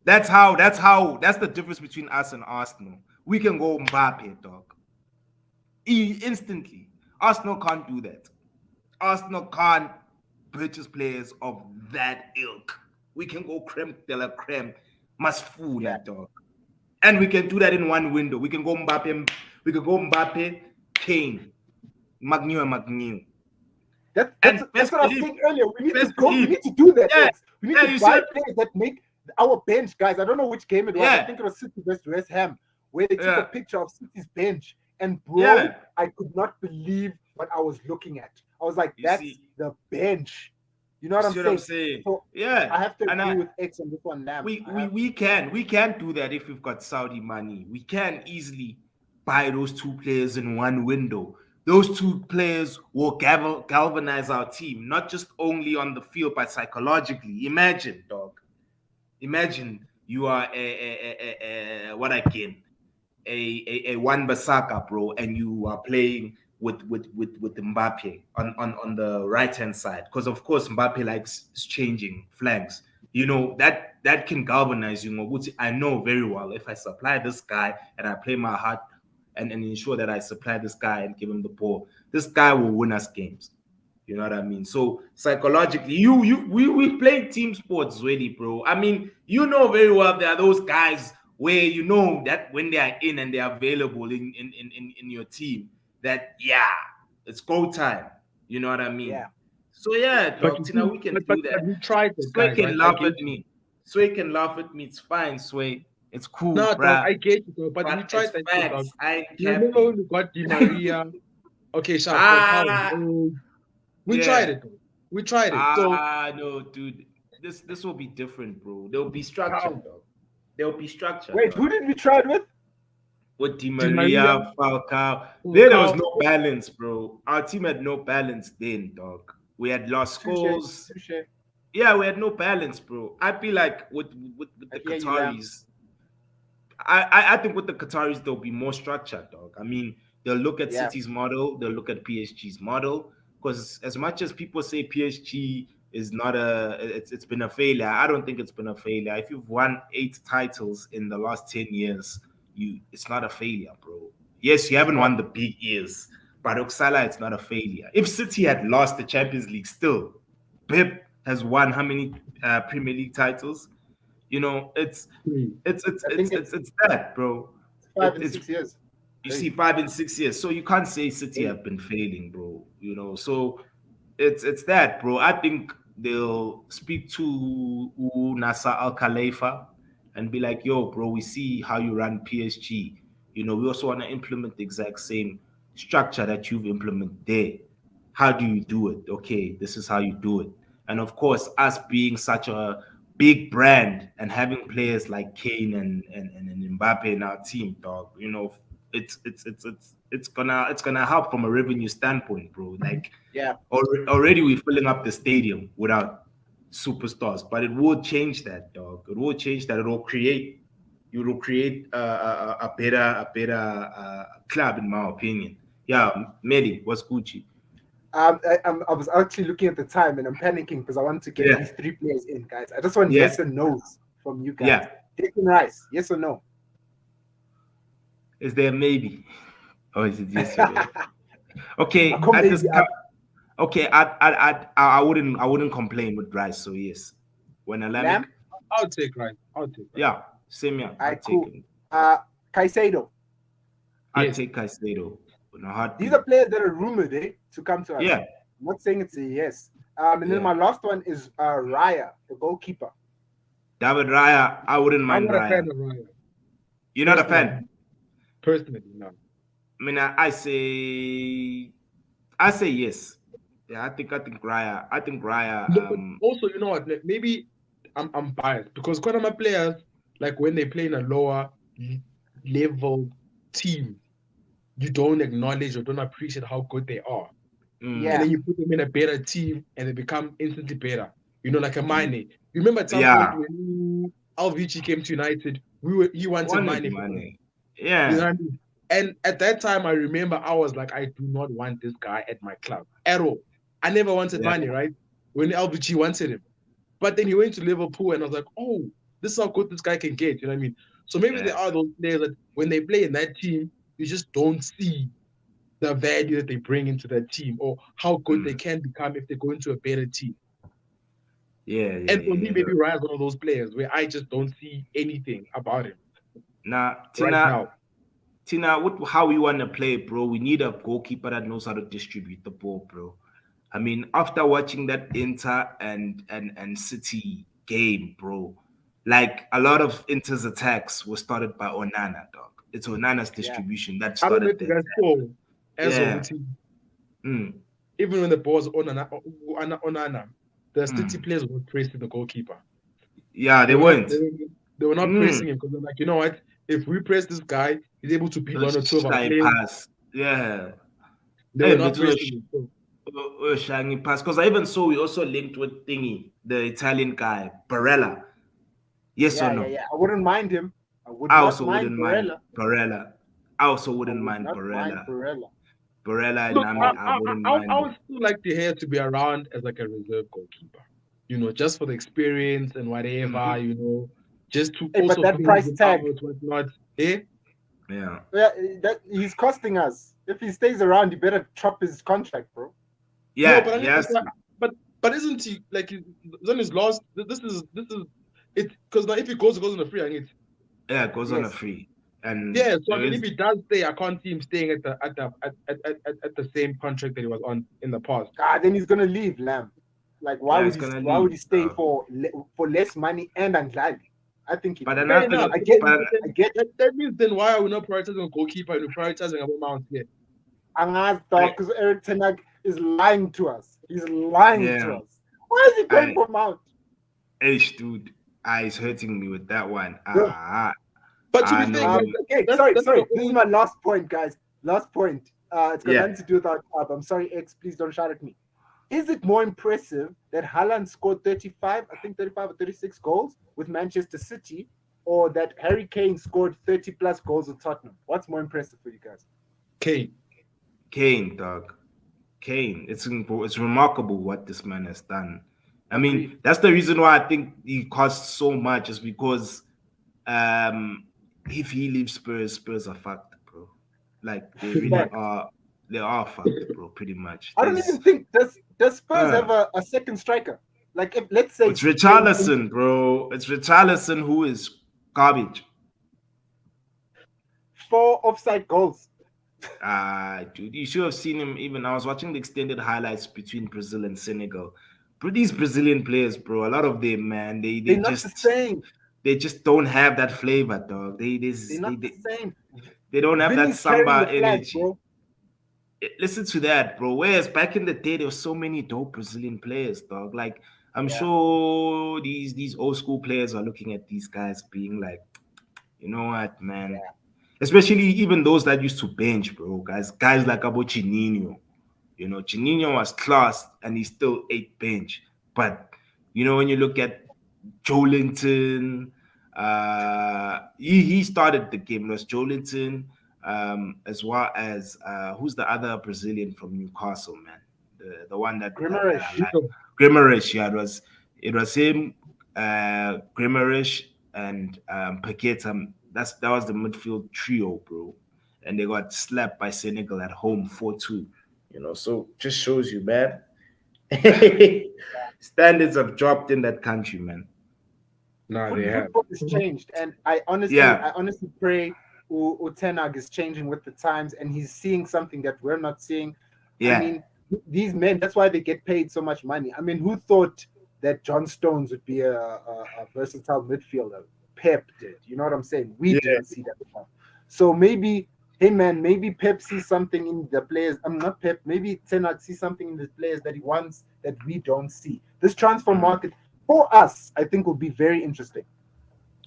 That's the difference between us and Arsenal. We can go Mbappe, dog. Instantly. Arsenal can't do that. Arsenal can't purchase players of that ilk. We can go creme de la creme, Yeah. Masfula, dog. And we can do that in one window. We can go Mbappe, Kane, Magnew and Magnew. That's And that's best what I was believe, saying earlier. We need to best go. We believe, need to do that. yeah, X. We need yeah, to you see buy what, players that make our bench, guys. I don't know which game it was. I yeah, think it was City versus West Ham, where they took a yeah, picture of City's bench. And bro, yeah. I could not believe what I was looking at. I was like, You "That's see, the bench." You know you what I'm see what I'm saying? saying? So Yeah. I have to And agree with X on this one, Lamb. we I we have we to. can we can do that if we've got Saudi money. We can easily buy those two players in one window. Those two players will galvanize our team, not just only on the field, but psychologically. Imagine, dog. Imagine you are what again? A Wan Basaka, bro, and you are playing with Mbappe on the right hand side. Because of course Mbappe likes changing flanks. that can galvanize you. Ngokuthi I know very well if I supply this guy and I play my heart and ensure that I supply this guy and give him the ball, this guy will win us games. You know what I mean? So psychologically, we play team sports really, bro. I mean, you know very well there are those guys where you know that when they are in and they are available in your team, that yeah, it's go time. You know what I mean? Yeah. So yeah, But dog, you Tina, see, we can do but that. we tried it, Sway guys, right? can I laugh get at you. me. Sway can laugh at me. It's fine, Sway. It's cool, No, dog, bruh. I get you, dog, but we But it's tried that shit, dog. facts. I ain't You remember capping. when we got Di Maria? Okay, sharp, Falcao. Ah, Oh, we tried yeah. it, dog. We tried it. So No, dude. This will be different, bro. There'll be structure, how? dog. There'll be structure, Wait, dog. who did we try it with? With Di Di Maria, Maria, Falcao, there was Falcao. no balance, bro. Our team had no balance then, dog. We had lost Touche, scores. touche. Yeah, we had no balance, bro. I feel like with I the hear you, Lam. Qataris, I think with the Qataris there'll be more structure, dog. I mean, they'll look at Yeah. City's model, they'll look at PSG's model, because as much as people say PSG is not it's been a failure, I don't think it's been a failure. If you've won 8 titles in the last 10 years, it's not a failure, bro. Yes, you haven't won the big years, but Oksala, it's not a failure. If City had lost the Champions League, still, Pep has won how many Premier League titles? It's Hmm. I think it's it's that, bro. five It, and it's 6 years. you see 5 and 6 years, so you can't say City Hey. have been failing, bro. So it's that, bro. I think they'll speak to Nasser Al Khalifa and be like, "Yo, bro, we see how you run PSG. We also want to implement the exact same structure that you've implemented there. How do you do it? Okay, this is how you do it." And of course, us being such a big brand and having players like Kane and Mbappe in our team, dog, it's gonna help from a revenue standpoint, bro. Like Yeah. already we're filling up the stadium without superstars, but it will change that, dog. It will change that. It will create a better club, in my opinion. Yeah, Medi, what's Gucci? I was actually looking at the time and I'm panicking because I want to get Yeah, these three players in, guys. I just want yeah, yes and no's from you guys. yeah. Declan Rice, yes or no? Is there maybe? Or is it yes or no? Okay, at this Maybe okay, I wouldn't complain with Rice, so yes. When Alamic, Lamb. I'll take right. I'll take right. yeah, same here. All I'd right, take cool. him. Caicedo. I'd Yes. take Caicedo in a These heartbeat. are players that are rumored to come to us. Yeah, I'm not saying it's a yes. And then yeah. my last one is Raya, the goalkeeper. David Raya, I wouldn't I'm mind not a Raya. fan of Raya. You're not a Personally, fan? personally, no. I mean, I say yes. Yeah, I think Raya. I think Raya. No, but also, you know what? Like, maybe I'm biased because quite a my players, like when they play in a lower level team, you don't acknowledge or don't appreciate how good they are. And Yeah. then you put them in a better team and they become instantly better. Like a Mane. You remember at some Yeah, point when Alvici came to United, he wanted wanted Mane for him. money. You know Yeah, what I mean? And at that time, I remember I was like, I do not want this guy at my club at all. I never wanted yeah. Mane, right? When Alvici wanted him. But then he went to Liverpool and I was like, oh, this is how good this guy can get. You know what I mean? So maybe there Yeah. are those players that when they play in that team, you just don't see the value that they bring into that team or how good they can become if they go into a better team. Yeah, yeah, And for me, yeah. maybe Ryan's one of those players where I just don't see anything about him Now, right now. Tina, how we want to play, bro? We need a goalkeeper that knows how to distribute the ball, bro. I mean, after watching that Inter and City game, bro, like a lot of Inter's attacks were started by Onana, dog. It's Onana's Yeah. distribution that I don't know started if you that. guys saw as Yeah. a team, Mm, even when the ball was on Onana, the City mm. players were praising the goalkeeper. Yeah, they They were not, weren't. they were not Mm. praising him because they're like, you know what? If we press this guy, he's able to beat one or two of our Shy players. pass. Yeah. They Hey, were not it was pressing him. So, Shangy pass. Because I even saw we also linked with Thingy, the Italian guy, Barella. Yes or Yeah, yeah, no? yeah. I wouldn't mind him. I would I not also mind wouldn't mind Barella. Barella. I also I wouldn't would mind not mind Barella. Barella. Barella and look, Nami, I wouldn't I mind would it. still like De Gea to be around as like a reserve goalkeeper. just for the experience and whatever, Mhm. just to Hey, but also that phase price him out, tag, whatnot. Eh? Yeah. yeah, that he's costing us. If he stays around, you better chop his contract, bro. No, Yeah. but I mean, Yes. but isn't he like then his lost? This is it because now if he goes on a free, I mean, Yeah. It goes on a Yes. free, and yeah. So I there mean, if is. he does stay, I can't see him staying at the same contract that he was on in the past. Then he's gonna leave, Lamb. Like, Yeah. It's gonna why would leave. he stay for less money and Anglali? I think he'd But leave. Fair another. enough. I get, But I get. That means then why are we not prioritizing a goalkeeper and we're prioritizing our mount here? Angaz I. dog, because Eric Tenag is lying to us. He's lying to Yeah. us. Why is he going I. for Mount? Dude. It's hurting me with that one. Bro, But to I be fair, know. guys, okay, that's sorry, that's the sorry. This is only my last point, guys. Last point. It's got Yeah. nothing to do with our club. I'm sorry, X. Please don't shout at me. Is it more impressive that Haaland scored 35, I think 35 or 36 goals with Manchester City, or that Harry Kane scored 30 plus goals with Tottenham? What's more impressive for you guys? Kane. Kane, dog. Kane. It's remarkable what this man has done. I Agreed. mean, that's the reason why I think he costs so much is because um if he leaves Spurs, Spurs are fucked, bro. Like they really Fact. are. They are fucked, bro. Pretty much. I don't even think does Spurs Uh, have a second striker? Like, if let's say it's Kane's in Richarlison, bro. It's Richarlison who is garbage. 4 offside goals. Dude, you should have seen him. Even I was watching the extended highlights between Brazil and Senegal. But these Brazilian players, bro, a lot of them, man, they They're not the just same. don't have that flavor, dog. They're not the same. They don't have that Vinny's carrying samba the flag, energy. bro. Listen to that, bro. Whereas back in the day, there were so many dope Brazilian players, dog. Like I'm Yeah. sure these old school players are looking at these guys being like, you know what, man. Yeah. Especially even those that used to bench, bro. Guys like Abo Chininho. You know, Chininho was class and he still ate bench. But when you look at Joe Linton, he started the game. It was Joe Linton, as well as who's the other Brazilian from Newcastle, man, the one that I Grimaresh. like, Grimerish. Yeah, it was him, Grimerish and Paqueta. That was the midfield trio, bro, and they got slapped by Senegal at home 4-2. So just shows you, man. Standards have dropped in that country, man. Nah, they have. Football has changed, and I honestly, Yeah, I honestly pray Utenag is changing with the times, and he's seeing something that we're not seeing. I yeah, mean, these men. That's why they get paid so much money. I mean, who thought that John Stones would be a versatile midfielder? Pep did. You know what I'm saying? We yeah. didn't see that before. So maybe, hey man, maybe Pep sees something in the players. I'm not Pep. Maybe Tenag sees something in the players that he wants that we don't see. This transfer Mhm. market for us, I think, will be very interesting.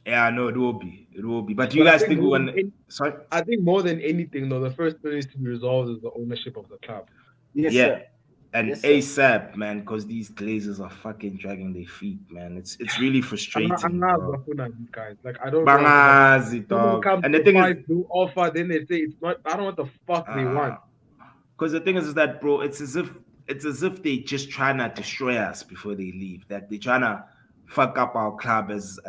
Yeah, I know it will be. It will be. But do you But I guys think think more we're than gonna? any, Sorry. I think more than anything, though, the first thing needs to be resolved is the ownership of the club. Yes, Yeah, sir. and Yes, sir. ASAP, man, because these Glazers are fucking dragging their feet, man. It's really I'm frustrating, not dog. these guys. Like I don't know. Bangazi, Someone dog. comes And the to thing is, fight, do offer, then they say it's not. I don't know what the fuck they uh, want. because the thing is that, bro, it's as if they just trying to destroy us before they leave. That they trying to fuck up our club as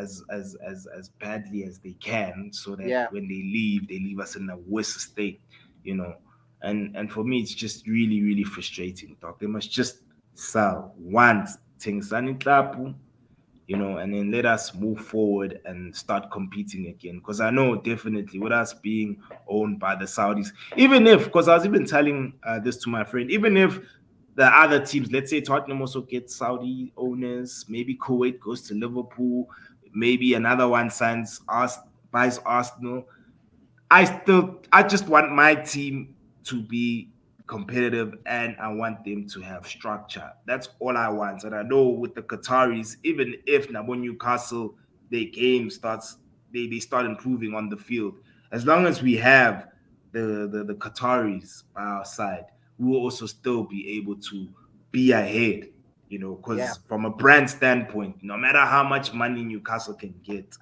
badly as they can, so that Yeah. when they leave us in a worse state, you know. And for me, it's just really really frustrating, dog. They must just sell one thing, Sunny Club, and then let us move forward and start competing again. Because I know definitely with us being owned by the Saudis, even if, because I was even telling this to my friend, even if the other teams, let's say Tottenham also gets Saudi owners, maybe Kuwait goes to Liverpool, maybe another one buys Arsenal, I just want my team to be competitive and I want them to have structure. That's all I want. And I know with the Qataris, even if Nabo Newcastle, their game starts, they start improving on the field. As long as we have the Qataris by our side, we will also still be able to be ahead. Yeah. Because from a brand standpoint, no matter how much money Newcastle can get,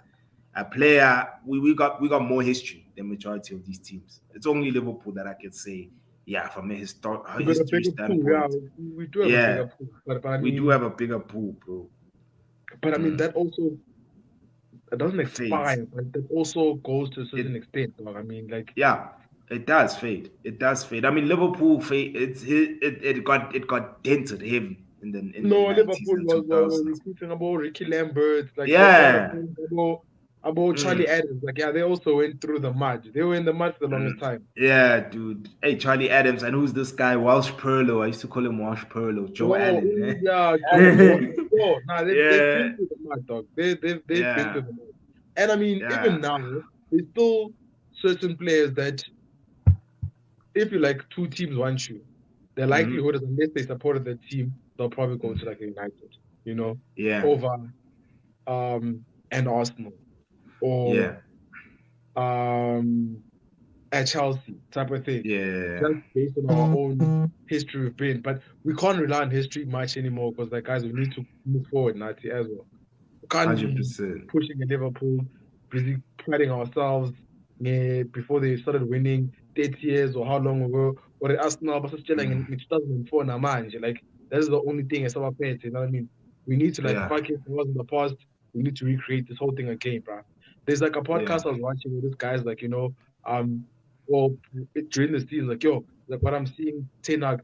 a player, we got more history than majority of these teams. It's only Liverpool that I could say, yeah, from a We got a history bigger pool. Yeah, standpoint, we do have a yeah, bigger pool. But I we do mean, have a bigger pool, bro. But I mean, Mm. that also it doesn't Fades. expire, but that also goes to a certain It extent. Dog. I mean, like Yeah, it does fade. It does fade. I mean, Liverpool fade. It got dented heavy in the no, nineties Liverpool and was two thousands. recruiting about Ricky Lambert, like the other Yeah. things about Charlie Mm, Adams. Like yeah, they also went through the mud. They were in the mud for the longest mm. time. Yeah, dude. Hey, Charlie Adams. And who's this guy? Welsh Perlo. I used to call him Welsh Perlo. Joe Oh, Allen. ooh, yeah, Joe, Allen, Joe, yeah. Joe. Nah, they've Yeah. been through the mud, dog. They've been through Yeah. the mud. And I mean, Yeah. even now, there's still certain players that if you like two teams want you, the Hmm. likelihood is unless they supported the team, they'll probably go to like a United, Yeah. over an Arsenal or Yeah. um at Chelsea type of thing. Yeah. Just based on our own history we've been. But we can't rely on history much anymore because like guys, we need to move forward, Nati, as well. We can't Hundred be percent. pushing at Liverpool, busy patting ourselves before they started winning 30 years or how long ago. Or at Arsenal, but still like in 2004 Namagenge. Like that's the only thing as our parents, you know what I mean? We need to like Yeah. fuck it. It was in the past. We need to recreate this whole thing again, bro. There's like a Yeah. podcast I was watching with this guy's like, um, well, during the season, like, yo, like what I'm seeing, Tenag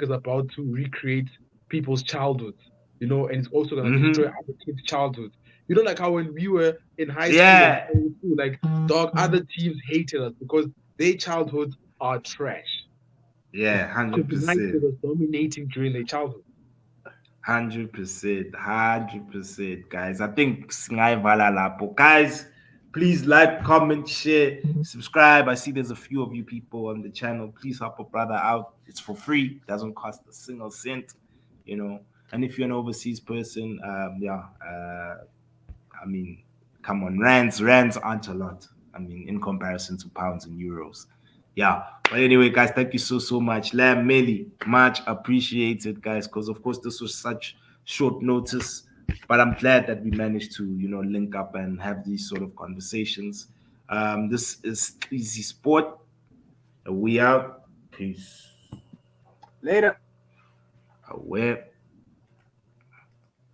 is about to recreate people's childhoods, and it's also gonna destroy Hmm. other kids' childhoods. You know, like how when we were in high school and Yeah. primary school, like dog, other teams hated us because their childhoods are trash. Yeah. Because hundred United percent. was dominating during their childhood. 100%, 100%, guys. I think Singayivala lapho. Guys, please like, comment, share, subscribe. I see there's a few of you people on the channel. Please help a brother out. It's for free. Doesn't cost a single cent, you know. And if you're an overseas person, yeah, I mean, come on, rands aren't a lot. I mean, in comparison to pounds and euros. Yeah. But anyway, guys, thank you so much. Lamb Melly, much appreciated, guys, because of course this was such short notice. But I'm glad that we managed to, link up and have these sort of conversations. This is Easy Sport. We out. Peace. Later. Aware.